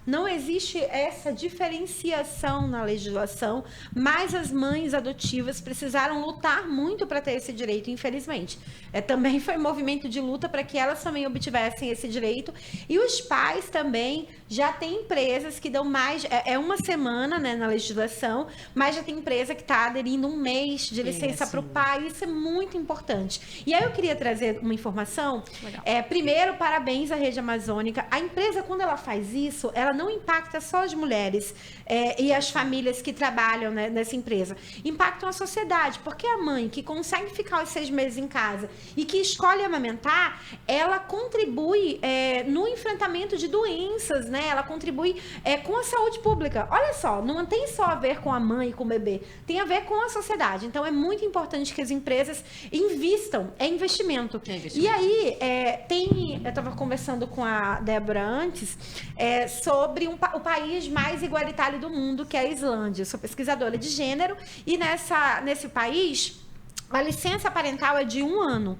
Não existe essa diferenciação na legislação, mas as mães adotivas precisaram lutar muito para ter esse direito, infelizmente. Também foi um movimento de luta para que elas também obtivessem esse direito. E os pais também já têm empresas que dão mais... uma semana, né, na legislação, mas já tem empresa que está aderindo 1 mês de licença para o pai. Isso é muito importante. E aí eu queria trazer uma informação. Legal. Primeiro, parabéns à Rede Amazônica. A empresa, quando ela faz isso, ela não impacta só as mulheres e as famílias que trabalham, né, nessa empresa. Impactam a sociedade, porque a mãe que consegue ficar os 6 meses em casa e que escolhe amamentar, ela contribui no enfrentamento de doenças, né? Ela contribui com a saúde pública. Olha só, não tem só a ver com a mãe e com o bebê, tem a ver com a sociedade. Então, é muito importante que as empresas invistam, investimento. E aí, eu estava conversando com a Débora antes, sobre o país mais igualitário do mundo, que é a Islândia. Eu sou pesquisadora de gênero e nesse país, a licença parental é de 1 ano.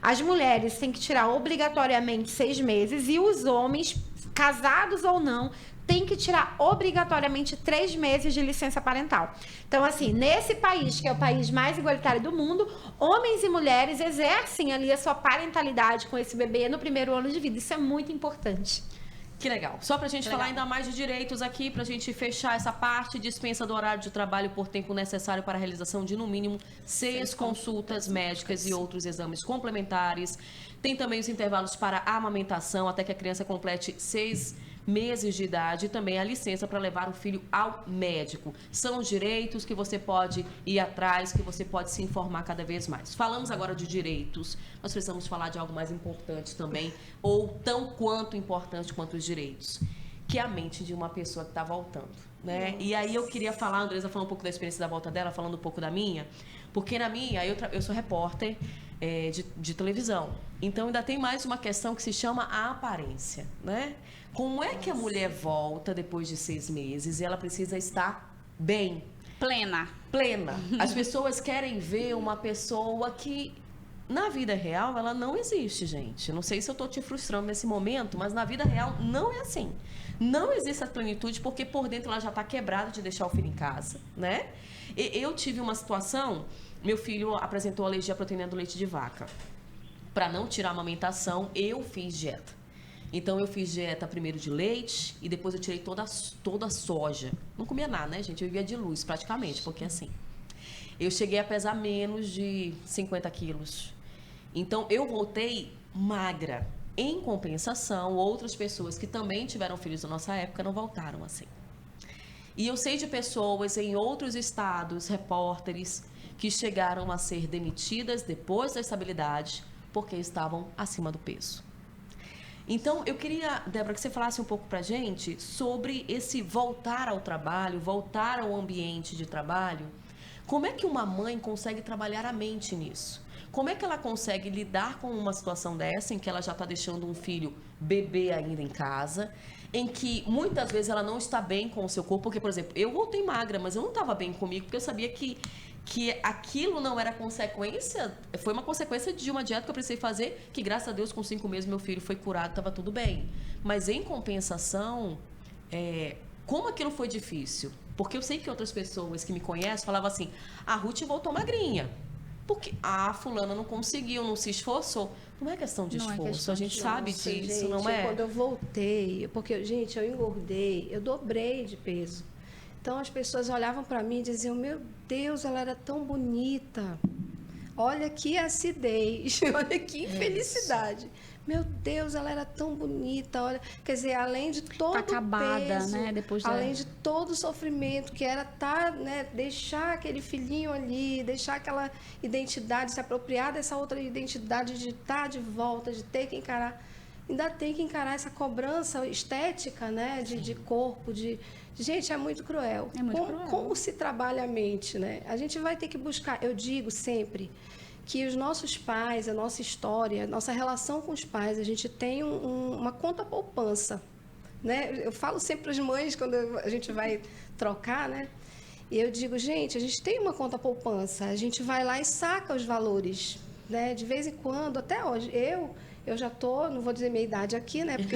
As mulheres têm que tirar obrigatoriamente 6 meses e os homens, casados ou não, têm que tirar obrigatoriamente 3 meses de licença parental. Então, assim, nesse país, que é o país mais igualitário do mundo, homens e mulheres exercem ali a sua parentalidade com esse bebê no primeiro ano de vida. Isso é muito importante. Que legal. Só pra gente falar ainda mais de direitos aqui, pra gente fechar essa parte, dispensa do horário de trabalho por tempo necessário para a realização de, no mínimo, 6 consultas médicas e outros exames complementares. Tem também os intervalos para a amamentação, até que a criança complete 6 meses de idade, e também a licença para levar o filho ao médico. São os direitos que você pode ir atrás, que você pode se informar cada vez mais. Falamos agora de direitos, nós precisamos falar de algo mais importante também, ou tão quanto importante quanto os direitos, que é a mente de uma pessoa que está voltando, né? E aí eu queria falar, a Andresa falou um pouco da experiência da volta dela, falando um pouco da minha, porque na minha, eu sou repórter de televisão, então ainda tem mais uma questão que se chama a aparência, né? Como é que a mulher volta depois de 6 meses e ela precisa estar bem? Plena. As pessoas querem ver uma pessoa que, na vida real, ela não existe, gente. Não sei se eu estou te frustrando nesse momento, mas na vida real não é assim. Não existe a plenitude, porque por dentro ela já está quebrada de deixar o filho em casa, né? Eu tive uma situação, meu filho apresentou alergia à proteína do leite de vaca. Para não tirar a amamentação, eu fiz dieta. Então, eu fiz dieta primeiro de leite e depois eu tirei toda a soja. Não comia nada, né, gente? Eu vivia de luz, praticamente, porque assim... Eu cheguei a pesar menos de 50 quilos. Então, eu voltei magra. Em compensação, outras pessoas que também tiveram filhos na nossa época não voltaram assim. E eu sei de pessoas em outros estados, repórteres, que chegaram a ser demitidas depois da estabilidade porque estavam acima do peso. Então, eu queria, Débora, que você falasse um pouco pra gente sobre esse voltar ao trabalho, voltar ao ambiente de trabalho. Como é que uma mãe consegue trabalhar a mente nisso? Como é que ela consegue lidar com uma situação dessa, em que ela já está deixando um filho bebê ainda em casa, em que muitas vezes ela não está bem com o seu corpo? Porque, por exemplo, eu voltei magra, mas eu não estava bem comigo, porque eu sabia que aquilo não era consequência, foi uma consequência de uma dieta que eu precisei fazer, que graças a Deus com 5 meses meu filho foi curado, estava tudo bem. Mas em compensação, como aquilo foi difícil? Porque eu sei que outras pessoas que me conhecem falavam assim, a Ruth voltou magrinha, porque a fulana não conseguiu, não se esforçou. Não é questão de esforço, a gente sabe disso, gente, não é? Quando eu voltei, porque, gente, eu engordei, eu dobrei de peso. Então as pessoas olhavam para mim e diziam, meu Deus, ela era tão bonita. Olha que acidez, olha que infelicidade. Meu Deus, ela era tão bonita, olha, quer dizer, além de todo Tá acabada, o peso, né? Depois além de todo o sofrimento que era deixar aquele filhinho ali, deixar aquela identidade, se apropriar dessa outra identidade de estar de volta, de ter que encarar, ainda tem que encarar essa cobrança estética, né, de corpo, Gente, é muito cruel. É muito cruel. Como se trabalha a mente, né? A gente vai ter que buscar, eu digo sempre, que os nossos pais, a nossa história, a nossa relação com os pais, a gente tem uma conta poupança, né? Eu falo sempre para as mães, quando a gente vai trocar, né? E eu digo, gente, a gente tem uma conta poupança, a gente vai lá e saca os valores, né? De vez em quando, até hoje, eu já tô, não vou dizer minha idade aqui, né? Porque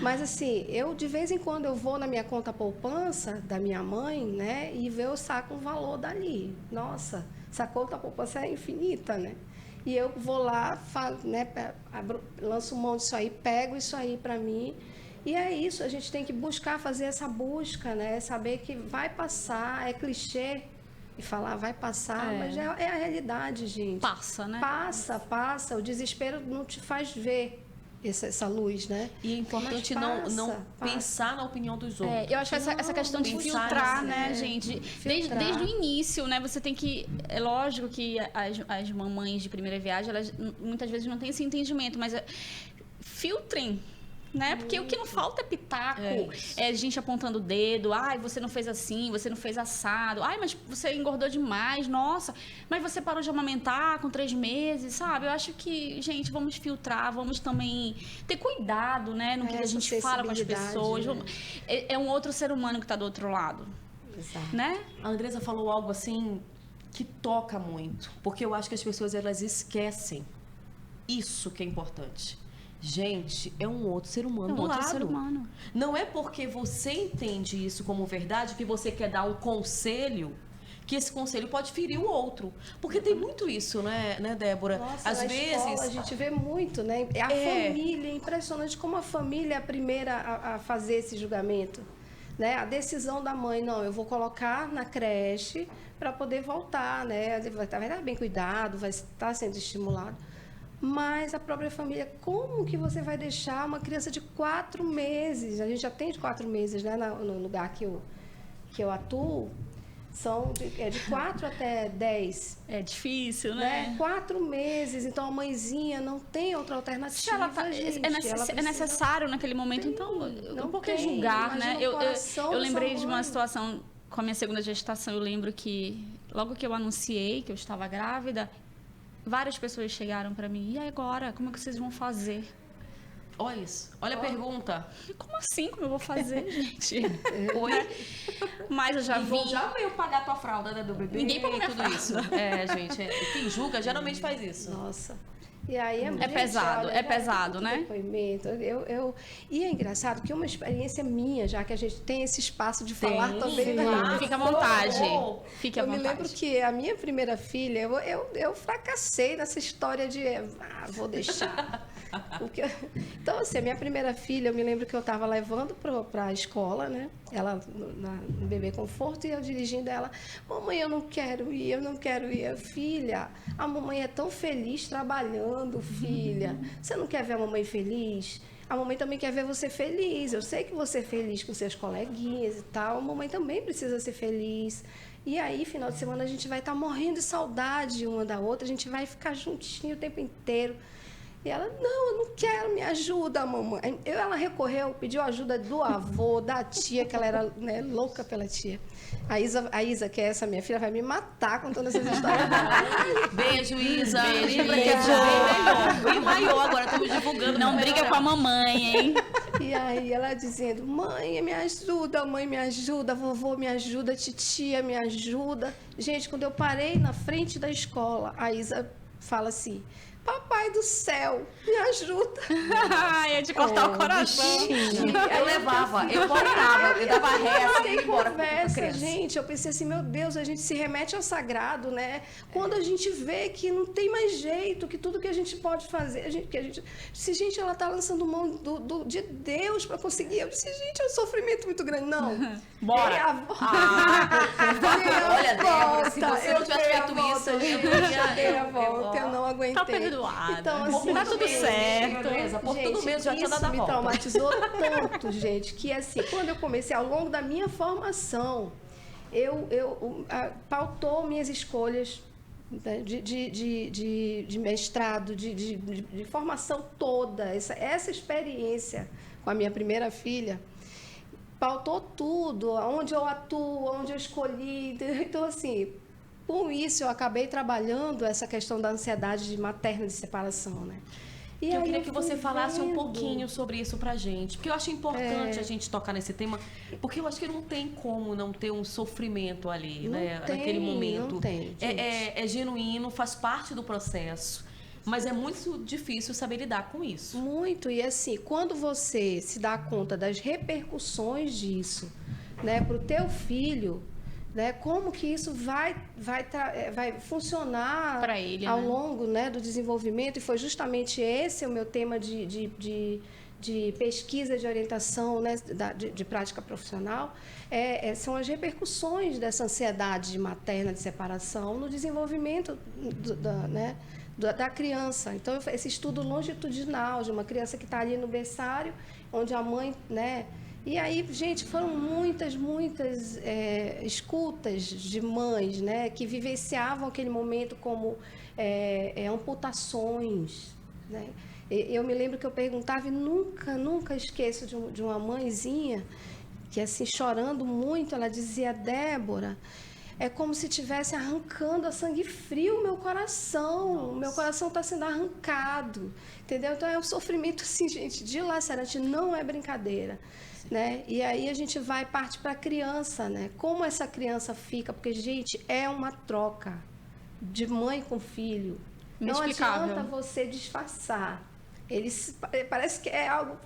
mas assim, de vez em quando eu vou na minha conta poupança da minha mãe, né? E eu saco um valor dali. Nossa, essa conta poupança é infinita, né? E eu vou lá, lanço mão disso aí, pego isso aí para mim. E é isso, a gente tem que buscar fazer essa busca, né? Saber que vai passar, é clichê. E falar, vai passar, mas é a realidade, gente. Passa, né? Passa. O desespero não te faz ver essa luz, né? E é importante não pensar na opinião dos outros. Eu acho que essa questão de filtrar, né, gente? Desde o início, né? Você tem que... É lógico que as mamães de primeira viagem, elas muitas vezes não têm esse entendimento, mas filtrem, né? Porque o que não falta é pitaco, é gente apontando o dedo, ai, você não fez assim, você não fez assado, ai, mas você engordou demais, nossa, mas você parou de amamentar com 3 meses, sabe? Eu acho que, gente, vamos filtrar, vamos também ter cuidado, né, no que a gente fala com as pessoas. Né? É um outro ser humano que está do outro lado. Exato. Né? A Andressa falou algo assim que toca muito, porque eu acho que as pessoas elas esquecem isso que é importante. Gente, é um outro ser humano do lado. Ser humano. Não é porque você entende isso como verdade que você quer dar um conselho, que esse conselho pode ferir o outro. Porque tem muito isso, né Débora? Nossa, às vezes escola, a gente vê muito, né? Família, é impressionante como a família é a primeira a fazer esse julgamento. Né? A decisão da mãe, não, eu vou colocar na creche para poder voltar, né? Vai estar bem cuidado, vai estar sendo estimulado. Mas a própria família, como que você vai deixar uma criança de 4 meses? A gente já tem de 4 meses, né? No lugar que eu atuo, são de 4 até 10. É difícil, né? 4 meses, então a mãezinha não tem outra alternativa. Se ela é necessário naquele momento, então não por que julgar, né? Eu lembrei de uma situação com a minha segunda gestação, eu lembro que logo que eu anunciei que eu estava grávida, várias pessoas chegaram para mim, e agora? Como é que vocês vão fazer? Olha isso, olha a pergunta. Como assim? Como eu vou fazer, gente? Oi? Mas eu já vi... Já veio pagar tua fralda, né, do bebê? Ninguém pagou minha tudo fralda. isso. Gente, quem julga geralmente faz isso. Nossa. E aí pesado, é pesado, né? Depoimento. E é engraçado que é uma experiência minha, já que a gente tem esse espaço de falar também. Fica à vontade. Fique à vontade. Eu me lembro que a minha primeira filha, eu fracassei nessa história de vou deixar. Então, assim, a minha primeira filha, eu me lembro que eu estava levando para a escola, né? Ela no bebê conforto, e eu dirigindo ela, mamãe, eu não quero ir. Filha, a mamãe é tão feliz trabalhando, filha. Você não quer ver a mamãe feliz? A mamãe também quer ver você feliz. Eu sei que você é feliz com seus coleguinhas e tal. A mamãe também precisa ser feliz. E aí, final de semana, a gente vai estar morrendo de saudade uma da outra. A gente vai ficar juntinho o tempo inteiro. E ela, não, eu não quero, me ajuda, mamãe. Ela recorreu, pediu ajuda do avô, da tia, que ela era, né, louca pela tia. A Isa, que é essa minha filha, vai me matar contando essas histórias dela. Beijo, Isa. Beijo, Lembra que é Isa. bem melhor. Bem maior, agora estamos divulgando. Não briga com a mamãe, hein? E aí ela dizendo, mãe, me ajuda, vovô me ajuda, titia me ajuda. Gente, quando eu parei na frente da escola, a Isa fala assim, papai do céu, me ajuda. Ia te cortar o coração. Eu levava, eu voltava, eu dava ré, assim, ia embora com a Conversa, criança. gente, eu pensei assim, meu Deus, a gente se remete ao sagrado, né? Quando a gente vê que não tem mais jeito, que tudo que a gente pode fazer, se gente, ela tá lançando mão de Deus para conseguir, eu disse, gente, é um sofrimento muito grande, não. Bora. Dei a volta. Olha, Débora, se você não tivesse feito isso, eu dei a volta, eu não aguentei. Tá perdoada. Então, assim, Tá tudo gente, certo. Beleza, por tudo gente, mesmo já tinha isso dado a me volta. traumatizou tanto, gente, que assim, quando eu comecei, ao longo da minha formação, pautou minhas escolhas, né, de mestrado, de formação toda, essa experiência com a minha primeira filha, pautou tudo, onde eu atuo, onde eu escolhi, entendeu? Então, assim, com isso eu acabei trabalhando essa questão da ansiedade materna de separação, né? E Eu aí queria que fui você falasse um vendo. pouquinho sobre isso pra gente, porque eu acho importante a gente tocar nesse tema, porque eu acho que não tem como não ter um sofrimento ali, Não né, tem, naquele momento. não tem, é genuíno, faz parte do processo, mas é muito difícil saber lidar com isso. Muito, e assim, quando você se dá conta das repercussões disso, né, para o teu filho, né, como que isso vai funcionar Pra ele, ao né? longo, né, do desenvolvimento, e foi justamente esse o meu tema de pesquisa, de orientação, né, de prática profissional, são as repercussões dessa ansiedade materna de separação no desenvolvimento da criança. Então, esse estudo longitudinal de uma criança que está ali no berçário, onde a mãe, né? E aí, gente, foram muitas escutas de mães, né? Que vivenciavam aquele momento como amputações, né? Eu me lembro que eu perguntava e nunca esqueço de uma mãezinha que, assim, chorando muito, ela dizia, Débora, é como se estivesse arrancando a sangue frio o meu coração. O meu coração está sendo arrancado, entendeu? Então, é um sofrimento, assim, gente, dilacerante, não é brincadeira, né? E aí a gente vai parte para a criança, né? Como essa criança fica, porque, gente, é uma troca de mãe com filho. Não Inexplicável. adianta você disfarçar. Parece que é algo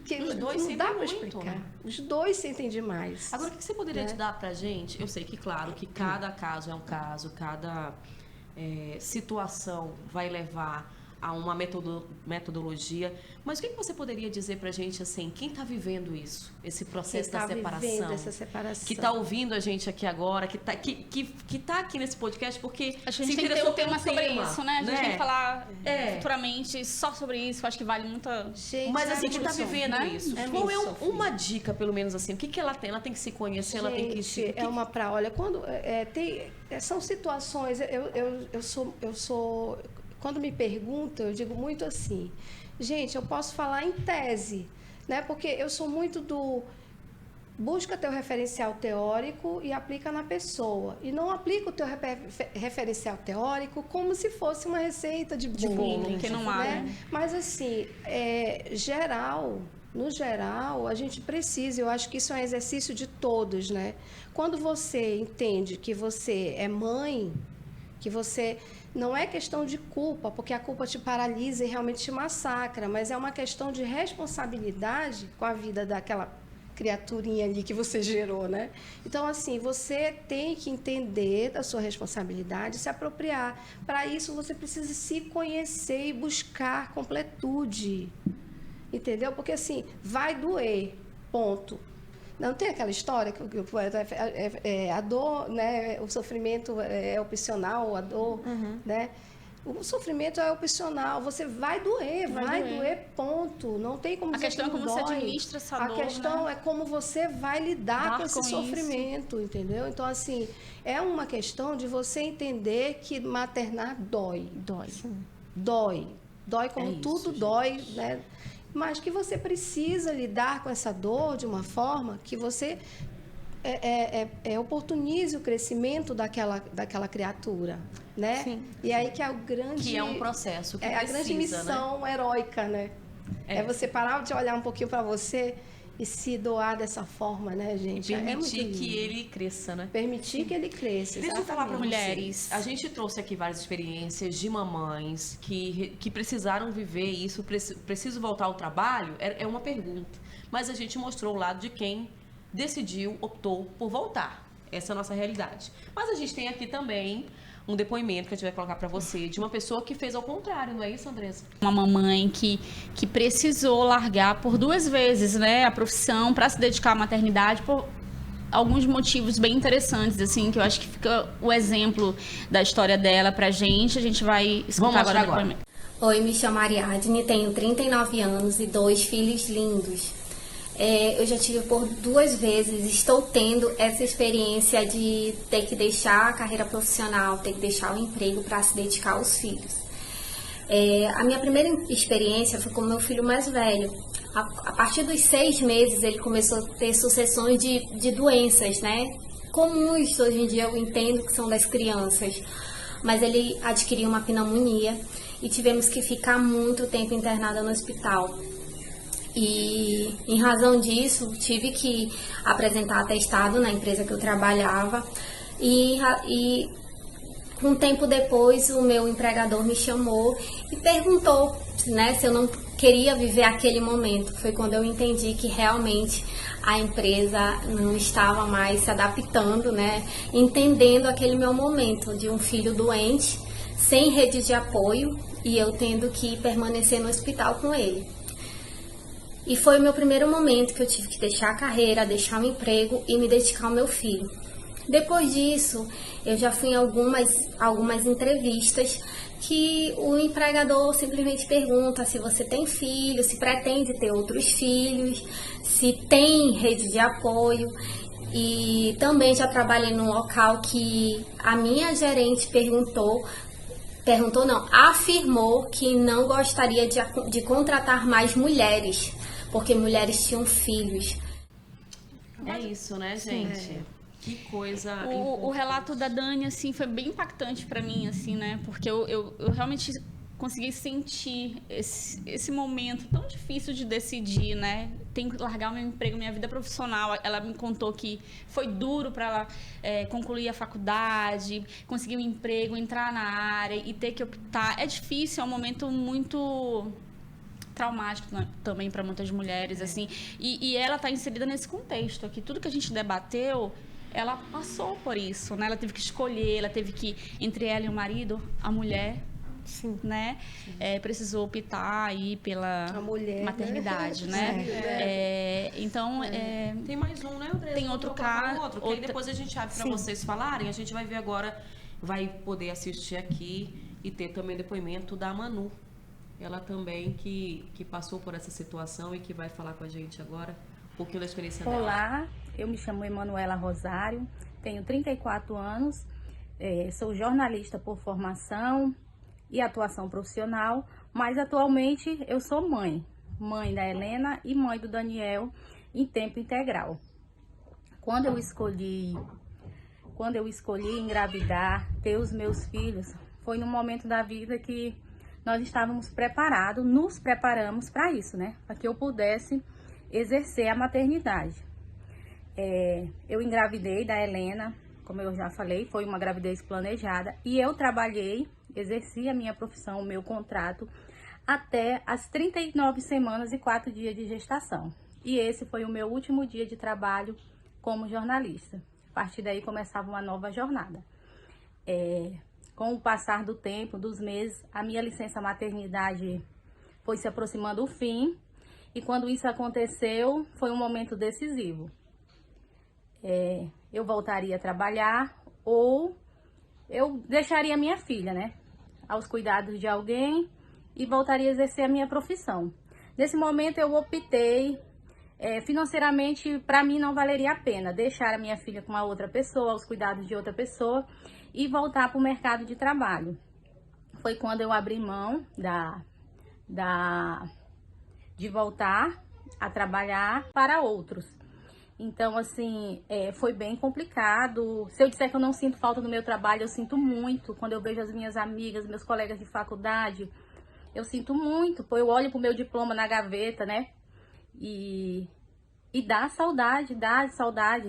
que Os dois não sentem dá para muito, explicar. né? Os dois sentem demais. Agora, o que você poderia te dar pra gente? Eu sei que, claro, que cada caso é um caso, cada situação vai levar a uma metodologia, mas o que você poderia dizer pra gente, assim, quem está vivendo isso, esse processo da separação? Vivendo essa separação. Que está ouvindo a gente aqui agora, que tá aqui nesse podcast porque Acho que a se gente tem que ter interessou um tema pelo sobre tema, isso, né? A gente tem que falar futuramente só sobre isso. Eu acho que vale muita... Gente, Mas é assim, que tá muito vivendo né? isso. É Qual muito é sofrido. uma dica, pelo menos assim? O que ela tem? Ela tem que se conhecer, ela tem que se... É uma pra... Olha, quando são situações... Eu sou... Quando me perguntam, eu digo muito assim... Gente, eu posso falar em tese, né? Porque eu sou muito do... Busca teu referencial teórico e aplica na pessoa. E não aplica o teu referencial teórico como se fosse uma receita de bolo. porque não há, né? Mas, assim, no geral, a gente precisa, eu acho que isso é um exercício de todos, né? Quando você entende que você é mãe, que você... Não é questão de culpa, porque a culpa te paralisa e realmente te massacra, mas é uma questão de responsabilidade com a vida daquela criaturinha ali que você gerou, né? Então, assim, você tem que entender da sua responsabilidade e se apropriar. Para isso, você precisa se conhecer e buscar completude, entendeu? Porque, assim, vai doer, ponto. Não tem aquela história que a dor, né, o sofrimento é opcional, a dor, né? O sofrimento é opcional, você vai doer, vai doer, ponto. Não tem como A dizer questão que é não como você dói. administra essa A dor, questão né? é como você vai lidar com esse com isso. sofrimento, entendeu? Então, assim, é uma questão de você entender que maternar dói. Dói. Dói como tudo dói, né? Mas que você precisa lidar com essa dor de uma forma que você oportunize o crescimento daquela criatura, né? Sim. E aí que é o grande... Que é um processo que a grande missão heróica, né? É você parar de olhar um pouquinho para você e se doar dessa forma, né, gente? E É muito permitir que lindo. ele cresça, né? Permitir que ele cresça. Deixa eu falar para exatamente. mulheres. A gente trouxe aqui várias experiências de mamães que precisaram viver isso. Preciso voltar ao trabalho? É uma pergunta. Mas a gente mostrou o lado de quem decidiu, optou por voltar. Essa é a nossa realidade. Mas a gente tem aqui também um depoimento que a gente vai colocar para você de uma pessoa que fez ao contrário, não é isso, Andressa? Uma mamãe que precisou largar por 2 vezes, né, a profissão para se dedicar à maternidade por alguns motivos bem interessantes, assim, que eu acho que fica o exemplo da história dela pra gente. A gente vai escutar agora o depoimento. Oi, me chamo Ariadne, tenho 39 anos e 2 filhos lindos. Eu já tive por 2 vezes, estou tendo essa experiência de ter que deixar a carreira profissional, ter que deixar o emprego para se dedicar aos filhos. A minha primeira experiência foi com o meu filho mais velho. A partir dos 6 meses ele começou a ter sucessões de doenças, né? Comuns, hoje em dia eu entendo que são das crianças. Mas ele adquiriu uma pneumonia e tivemos que ficar muito tempo internada no hospital. E, em razão disso, tive que apresentar atestado na empresa que eu trabalhava e um tempo depois o meu empregador me chamou e perguntou, né, se eu não queria viver aquele momento. Foi quando eu entendi que realmente a empresa não estava mais se adaptando, né, entendendo aquele meu momento de um filho doente, sem rede de apoio e eu tendo que permanecer no hospital com ele. E foi o meu primeiro momento que eu tive que deixar a carreira, deixar o emprego e me dedicar ao meu filho. Depois disso, eu já fui em algumas entrevistas que o empregador simplesmente pergunta se você tem filho, se pretende ter outros filhos, se tem rede de apoio. E também já trabalhei num local que a minha gerente afirmou que não gostaria de contratar mais mulheres, porque mulheres tinham filhos. É isso, né, gente? Que coisa O relato da Dani, assim, foi bem impactante pra mim, assim, né? Porque eu realmente consegui sentir esse momento tão difícil de decidir, né? Tenho que largar o meu emprego, minha vida profissional. Ela me contou que foi duro para ela concluir a faculdade, conseguir um emprego, entrar na área e ter que optar. É difícil, é um momento muito traumático, né, também para muitas mulheres, assim. E ela está inserida nesse contexto aqui. Tudo que a gente debateu, ela passou por isso, né? Ela teve que escolher, ela teve que, entre ela e o marido, a mulher, né? Precisou optar aí pela A mulher, maternidade, né? Então, Tem mais um, né, André? Tem outro caso. Que aí depois a gente abre para vocês falarem. A gente vai ver agora, vai poder assistir aqui e ter também depoimento da Manu. Ela também que passou por essa situação e que vai falar com a gente agora um pouquinho da experiência dela. Olá, eu me chamo Emanuela Rosário, tenho 34 anos, sou jornalista por formação e atuação profissional, mas atualmente eu sou mãe da Helena e mãe do Daniel em tempo integral. Quando eu escolhi engravidar, ter os meus filhos, foi num momento da vida que nós estávamos preparados, nos preparamos para isso, né? Para que eu pudesse exercer a maternidade. Eu engravidei da Helena, como eu já falei, foi uma gravidez planejada, e eu trabalhei, exerci a minha profissão, o meu contrato, até as 39 semanas e 4 dias de gestação. E esse foi o meu último dia de trabalho como jornalista. A partir daí começava uma nova jornada. Com o passar do tempo, dos meses, a minha licença maternidade foi se aproximando do fim, e quando isso aconteceu, foi um momento decisivo. Eu voltaria a trabalhar ou eu deixaria minha filha, né? aos cuidados de alguém e voltaria a exercer a minha profissão. Nesse momento eu optei, financeiramente para mim não valeria a pena deixar a minha filha com uma outra pessoa, aos cuidados de outra pessoa e voltar para o mercado de trabalho. Foi quando eu abri mão de voltar a trabalhar para outros. Então, assim, foi bem complicado. Se eu disser que eu não sinto falta do meu trabalho, eu sinto muito. Quando eu vejo as minhas amigas, meus colegas de faculdade, eu sinto muito. Eu olho pro meu diploma na gaveta, né? E dá saudade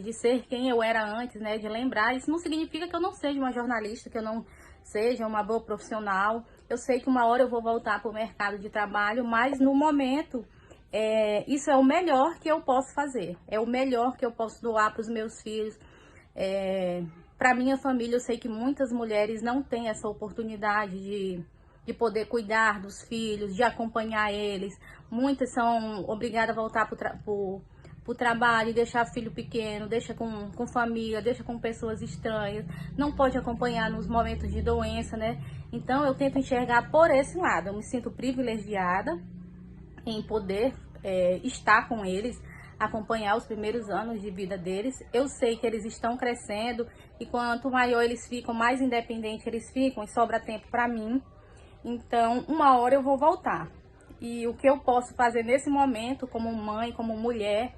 de ser quem eu era antes, né? De lembrar. Isso não significa que eu não seja uma jornalista, que eu não seja uma boa profissional. Eu sei que uma hora eu vou voltar pro mercado de trabalho, mas no momento... isso é o melhor que eu posso fazer, é o melhor que eu posso doar para os meus filhos, para minha família. Eu sei que muitas mulheres não têm essa oportunidade de poder cuidar dos filhos, de acompanhar eles. Muitas são obrigadas a voltar para o trabalho e deixar filho pequeno, deixa com família, deixa com pessoas estranhas, não pode acompanhar nos momentos de doença, né? Então eu tento enxergar por esse lado. Eu me sinto privilegiada em poder estar com eles, acompanhar os primeiros anos de vida deles. Eu sei que eles estão crescendo e quanto maior eles ficam, mais independentes eles ficam e sobra tempo para mim. Então, uma hora eu vou voltar. E o que eu posso fazer nesse momento, como mãe, como mulher,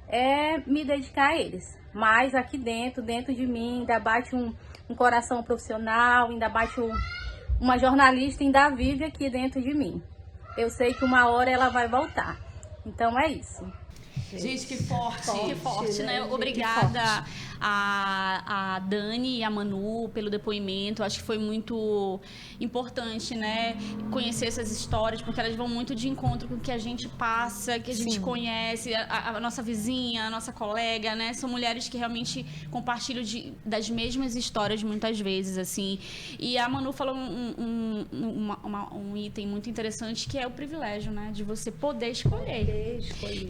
é me dedicar a eles. Mas aqui dentro de mim, ainda bate um coração profissional, ainda bate uma jornalista, ainda vive aqui dentro de mim. Eu sei que uma hora ela vai voltar. Então é isso. Gente, que forte. Que forte, né? Obrigada a Dani e a Manu pelo depoimento. Acho que foi muito importante, né? Conhecer essas histórias, porque elas vão muito de encontro com o que a gente passa, que a gente conhece, a nossa vizinha, a nossa colega, né? São mulheres que realmente compartilham das mesmas histórias muitas vezes, assim. E a Manu falou um item muito interessante, que é o privilégio, né? De você poder escolher.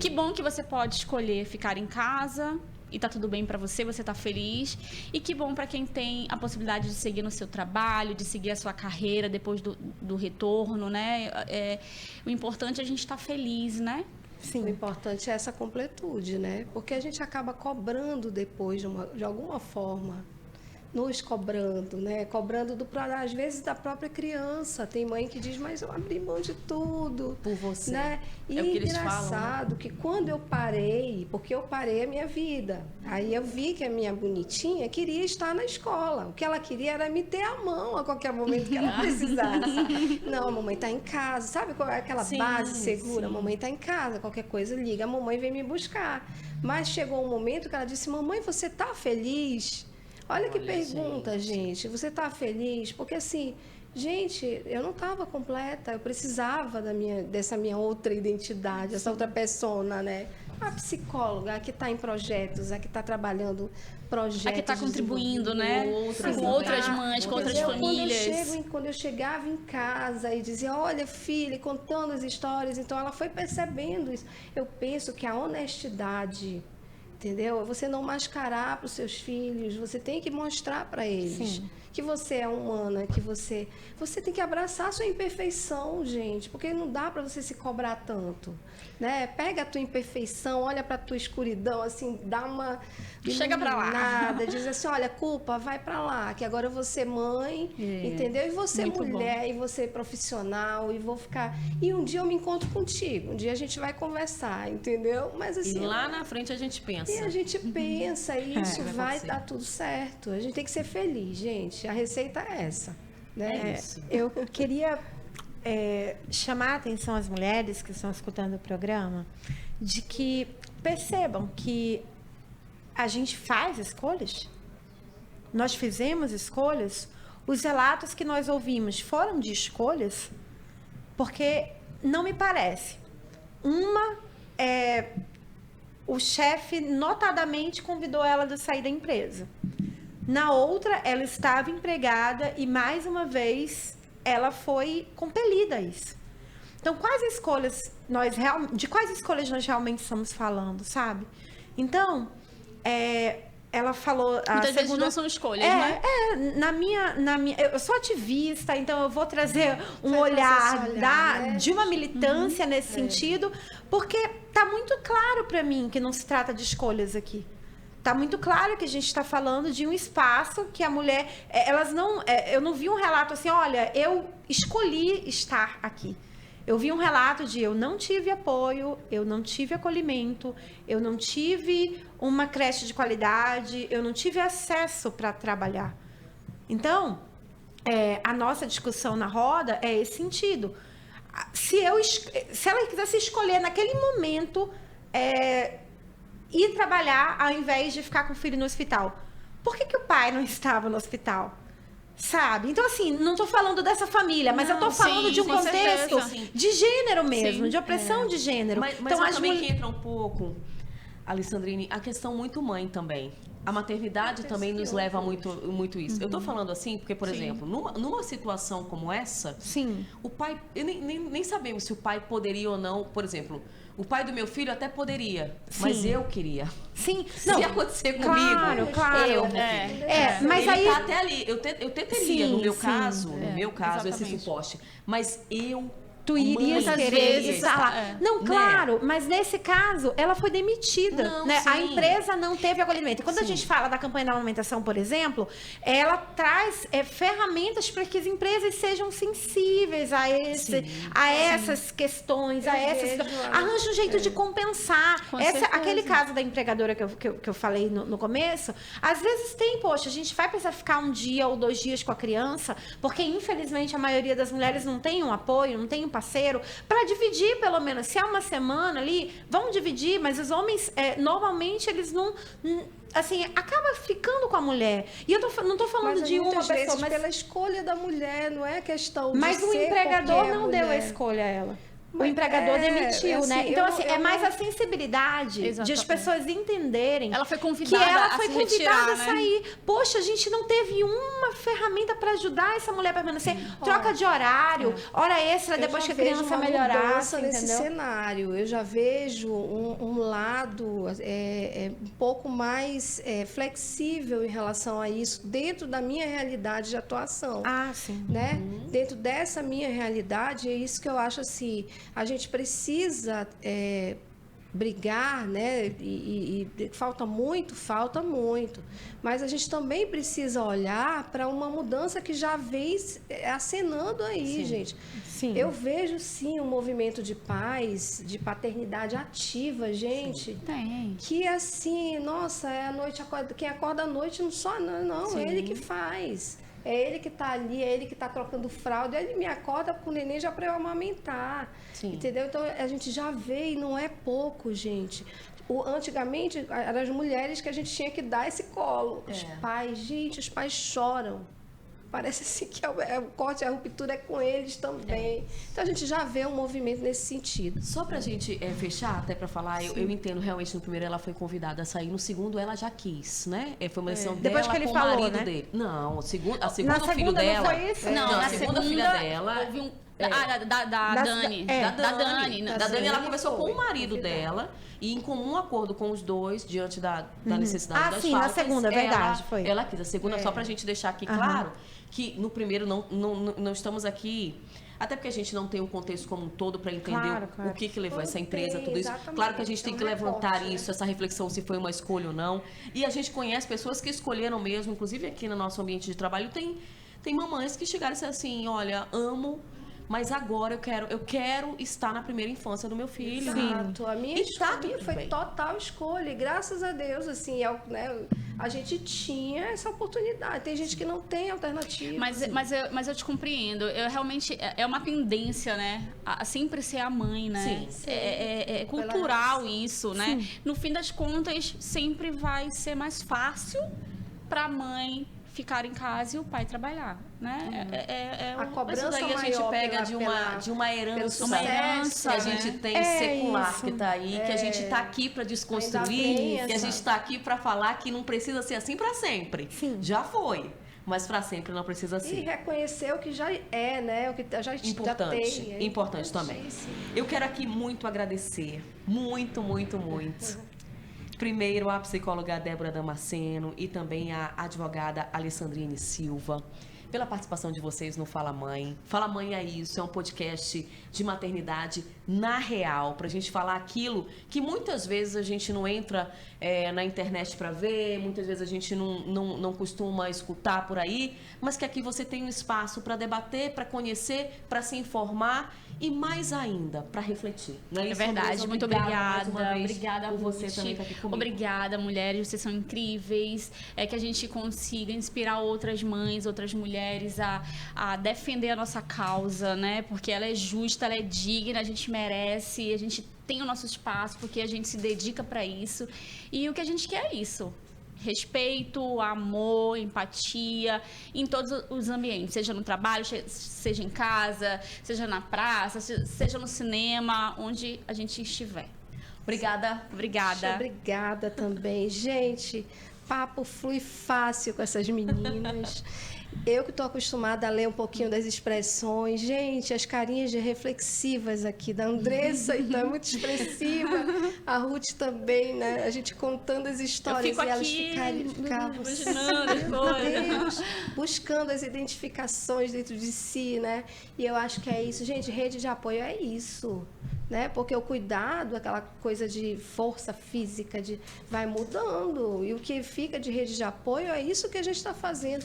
Que bom que você pode escolher ficar em casa e tá tudo bem pra você, você tá feliz. E que bom pra quem tem a possibilidade de seguir no seu trabalho, de seguir a sua carreira depois do retorno, né? O importante é a gente estar feliz, né? Sim. O importante é essa completude, né? Porque a gente acaba cobrando depois, de alguma forma, nos cobrando, né? Cobrando às vezes da própria criança. Tem mãe que diz, mas eu abri mão de tudo. Por você. Né? E é o que eles engraçado falam, né? que quando eu parei, porque eu parei a minha vida, aí eu vi que a minha bonitinha queria estar na escola. O que ela queria era me ter a mão a qualquer momento que ela precisasse. Não, a mamãe está em casa. Sabe qual é aquela base segura? A mamãe está em casa, qualquer coisa liga, a mamãe vem me buscar. Mas chegou um momento que ela disse, mamãe, você está feliz? Olha que pergunta, gente. Você está feliz? Porque assim, gente, eu não estava completa. Eu precisava dessa minha outra identidade, essa outra persona, né? A psicóloga, a que está em projetos, a que está trabalhando projetos. A que está contribuindo, né? Com outras mães, com outras famílias. Quando eu chegava em casa e dizia, olha, filha, contando as histórias, então ela foi percebendo isso. Eu penso que a honestidade... Entendeu? Você não mascarar para os seus filhos, você tem que mostrar para eles que você é humana, que você tem que abraçar a sua imperfeição, gente, porque não dá para você se cobrar tanto, né? Pega a tua imperfeição, olha para a tua escuridão, assim, dá uma chega para lá, diz assim, olha, culpa, vai para lá, que agora eu vou ser mãe, entendeu? E você mulher, e você profissional, e vou ficar... E um dia eu me encontro contigo, um dia a gente vai conversar, entendeu? Mas assim... E lá na frente a gente pensa. E a gente pensa, e isso vai dar tudo certo. A gente tem que ser feliz, gente. A receita é essa, né? Eu queria chamar a atenção às mulheres que estão escutando o programa de que percebam que a gente faz escolhas. Nós fizemos escolhas. Os relatos que nós ouvimos foram de escolhas, porque não me parece. O chefe notadamente convidou ela a sair da empresa. Na outra, ela estava empregada e, mais uma vez, ela foi compelida a isso. Então, de quais escolhas nós realmente estamos falando, sabe? Então, ela falou... Muitas vezes não são escolhas, né? Na minha, eu sou ativista, então eu vou trazer um Vai trazer olhar, esse olhar, né? de uma militância nesse sentido, porque tá muito claro para mim que não se trata de escolhas aqui. Tá muito claro que a gente está falando de um espaço que a mulher... Elas não... Eu não vi um relato assim, olha, eu escolhi estar aqui. Eu vi um relato de eu não tive apoio, eu não tive acolhimento, eu não tive uma creche de qualidade, eu não tive acesso para trabalhar. Então, a nossa discussão na roda é esse sentido. Se ela quisesse escolher naquele momento ir trabalhar ao invés de ficar com o filho no hospital, por que o pai não estava no hospital? Sabe? Então, assim, não tô falando dessa família, mas eu tô falando de um contexto de gênero mesmo, de opressão de gênero. Mas então, também que entra um pouco, Alessandrine, a questão muito mãe também. A maternidade também nos leva muito isso. Eu tô falando assim porque, por exemplo, numa situação como essa, sim, o pai... Nem sabemos se o pai poderia ou não, por exemplo... O pai do meu filho até poderia, mas eu queria. Sim. Se acontecer comigo, claro. eu, mas ele aí... tá até ali. Eu teria, no meu caso, esse suporte. Mas Tu irias querer estar lá. Não, claro, mas nesse caso, ela foi demitida. Não, né? A sim. empresa não teve acolhimento. E quando a gente fala da campanha da amamentação, por exemplo, ela traz ferramentas para que as empresas sejam sensíveis a essas questões, arranja um jeito de compensar. Aquele caso da empregadora que eu falei no começo, às vezes poxa, a gente vai precisar ficar 1 dia ou 2 dias com a criança, porque infelizmente a maioria das mulheres não tem um apoio, não tem um parceiro, para dividir pelo menos, se é uma semana ali, vão dividir, mas os homens, normalmente, eles não... Assim, acaba ficando com a mulher. E eu não tô falando de uma pessoa, mas pela escolha da mulher, não é questão de mas o empregador não deu a escolha a ela. O empregador demitiu, né? Então, assim, é mais a sensibilidade de as pessoas entenderem. Ela foi convidada que ela foi a se convidada retirar, a sair. Né? Poxa, a gente não teve uma ferramenta para ajudar essa mulher a permanecer. Troca de horário, hora extra depois que a criança melhorasse, nesse cenário. Eu já vejo um lado um pouco mais flexível em relação a isso dentro da minha realidade de atuação. Ah, sim. Né? Dentro dessa minha realidade, é isso que eu acho assim. A gente precisa brigar, né? E falta muito. Mas a gente também precisa olhar para uma mudança que já vem acenando aí, gente. Sim. Eu vejo, sim, um movimento de pais, de paternidade ativa, gente. Tem. Que, assim, nossa, a noite quem acorda à noite não, é ele que faz. É ele que está ali, é ele que está trocando fralda, ele me acorda com o neném já para eu amamentar. Sim. Entendeu? Então, a gente já vê e não é pouco, gente. Antigamente, eram as mulheres que a gente tinha que dar esse colo. Os pais choram. Parece assim que o corte, a ruptura é com eles também. Então, a gente já vê um movimento nesse sentido. Só pra gente fechar, até pra falar, eu entendo realmente, no primeiro ela foi convidada a sair, no segundo ela já quis, né? Foi uma decisão Depois dela que ele com falou, o marido né? dele. Não, a segunda filho segunda dela... não foi isso? Não, a na segunda filha dela... houve da Dani. Da Dani, ela conversou com o marido dela e em comum acordo com os dois, diante da necessidade das sim, faltas, na segunda, verdade, foi. Ela quis. A segunda, só pra gente deixar aqui claro, que no primeiro não estamos aqui... Até porque a gente não tem um contexto como um todo para entender o que levou essa empresa, tudo isso. Exatamente. Claro que a gente tem que levantar isso, essa reflexão, se foi uma escolha ou não. E a gente conhece pessoas que escolheram mesmo, inclusive aqui no nosso ambiente de trabalho, tem mamães que chegaram e disseram assim, olha, amo, mas agora eu quero estar na primeira infância do meu filho. Exato. A minha escolha foi bem. total escolha. E graças a Deus, assim, a gente tinha essa oportunidade. Tem gente que não tem alternativa. Mas eu te compreendo. Eu realmente... É uma tendência, né? A sempre ser a mãe, né? Sim. É cultural isso, né? No fim das contas, sempre vai ser mais fácil para a mãe ficar em casa e o pai trabalhar, né? A cobrança isso daí a gente maior pega de uma herança sucesso, que a gente tem secular, que tá aí, que a gente tá aqui para desconstruir, que a gente tá aqui para falar que não precisa ser assim para sempre. Sim. Já foi, mas para sempre não precisa ser. E reconhecer o que já é, né? O que já tem. Importante também. Eu quero aqui muito agradecer, muito Primeiro, a psicóloga Débora Damasceno e também a advogada Alessandrine Silva, pela participação de vocês no Fala Mãe. Fala Mãe é isso, é um podcast de maternidade na real, pra gente falar aquilo que muitas vezes a gente não entra na internet pra ver, muitas vezes a gente não costuma escutar por aí, mas que aqui você tem um espaço pra debater, pra conhecer, pra se informar e mais ainda, pra refletir. Não é isso, verdade, Andressa? muito mais uma vez obrigada por você Ruth. também estar aqui comigo. Obrigada, mulheres, vocês são incríveis. É que a gente consiga inspirar outras mães, outras mulheres a defender a nossa causa, né? Porque ela é justa, ela é digna, a gente merece, a gente tem o nosso espaço porque a gente se dedica para isso. E o que a gente quer é isso. Respeito, amor, empatia em todos os ambientes, seja no trabalho, seja em casa, seja na praça, seja no cinema, onde a gente estiver. Obrigada. Obrigada também. Gente, papo flui fácil com essas meninas. Eu que estou acostumada a ler um pouquinho das expressões. Gente, as carinhas de reflexivas aqui da Andressa, então é muito expressiva. A Ruth também, né? A gente contando as histórias. Eu fico e elas aqui ficavam imaginando as coisas. buscando as identificações dentro de si, né? E eu acho que é isso. Gente, rede de apoio é isso. Né? Porque o cuidado, aquela coisa de força física, vai mudando. E o que fica de rede de apoio é isso que a gente está fazendo.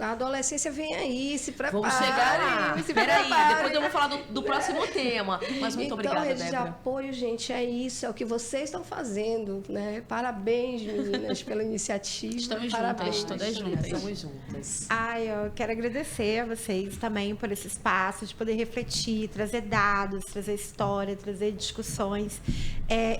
A adolescência vem aí, se prepare. Vamos chegar lá. Peraí, depois eu vou falar do próximo tema. Mas muito obrigada, rede Débora. de apoio, gente, é isso, é o que vocês estão fazendo, né? Parabéns, meninas, pela iniciativa. Estamos Parabéns. juntas, todas juntas. Estamos juntas. Ai, eu quero agradecer a vocês também por esse espaço de poder refletir, trazer dados, trazer história, trazer discussões.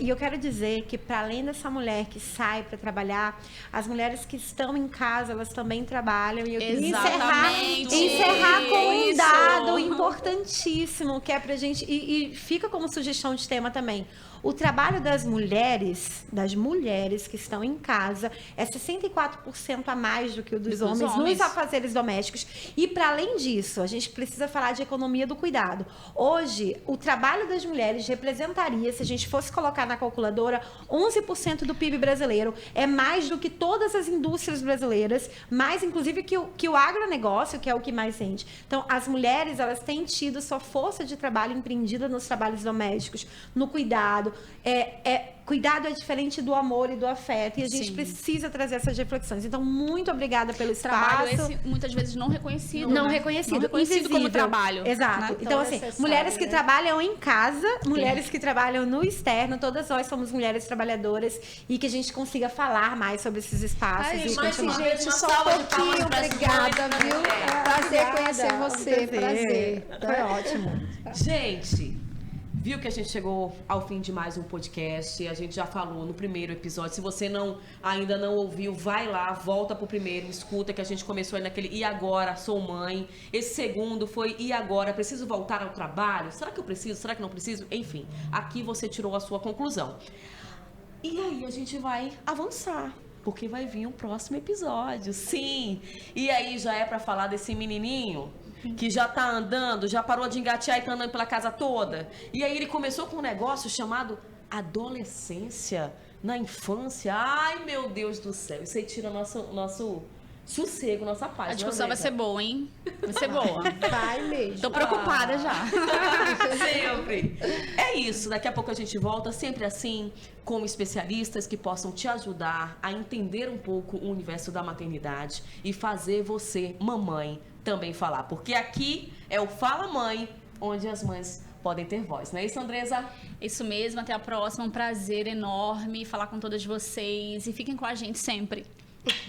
E eu quero dizer que, para além dessa mulher que sai para trabalhar, as mulheres que estão em casa, elas também trabalham. E eu queria encerrar com um Isso. dado importantíssimo, que é pra gente, e fica como sugestão de tema também. O trabalho das mulheres que estão em casa é 64% a mais do que o dos homens nos afazeres domésticos. E, para além disso, a gente precisa falar de economia do cuidado. Hoje, o trabalho das mulheres representaria, se a gente fosse colocar na calculadora, 11% do PIB brasileiro. É mais do que todas as indústrias brasileiras, mais, inclusive, que o agronegócio, que é o que mais rende. Então, as mulheres, elas têm tido sua força de trabalho empreendida nos trabalhos domésticos, no cuidado. Cuidado é diferente do amor e do afeto, e a gente precisa trazer essas reflexões. Então, muito obrigada pelo espaço. Trabalho esse, muitas vezes não reconhecido. Não né? reconhecido. Não reconhecido como trabalho. Exato. Né? Então, assim, mulheres que trabalham em casa, mulheres que trabalham no externo, todas nós somos mulheres trabalhadoras, e que a gente consiga falar mais sobre esses espaços. Ai, e mas, continuar. gente, só um pouquinho. Obrigada, viu? Prazer conhecer você. Prazer. Foi ótimo. Gente, viu que a gente chegou ao fim de mais um podcast. A gente já falou no primeiro episódio. Se você ainda não ouviu, vai lá, volta pro primeiro, escuta, que a gente começou aí naquele E agora, sou mãe. Esse segundo foi E agora, preciso voltar ao trabalho? Será que eu preciso? Será que não preciso? Enfim, aqui você tirou a sua conclusão. E aí a gente vai avançar, porque vai vir um próximo episódio, sim. E aí já é pra falar desse menininho que já tá andando, já parou de engatear e tá andando pela casa toda. E aí ele começou com um negócio chamado adolescência na infância. Ai, meu Deus do céu. Isso aí tira nosso sossego, nossa paz. A discussão vai ser boa, hein? Vai ser boa. Vai mesmo. Tô preocupada já. Sempre. É isso. Daqui a pouco a gente volta, sempre assim, com especialistas que possam te ajudar a entender um pouco o universo da maternidade e fazer você, mamãe, também falar. Porque aqui é o Fala Mãe, onde as mães podem ter voz. Não é isso, Andressa? Isso mesmo. Até a próxima. Um prazer enorme falar com todas vocês. E fiquem com a gente sempre.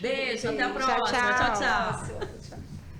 Beijo, até a próxima. Tchau, tchau.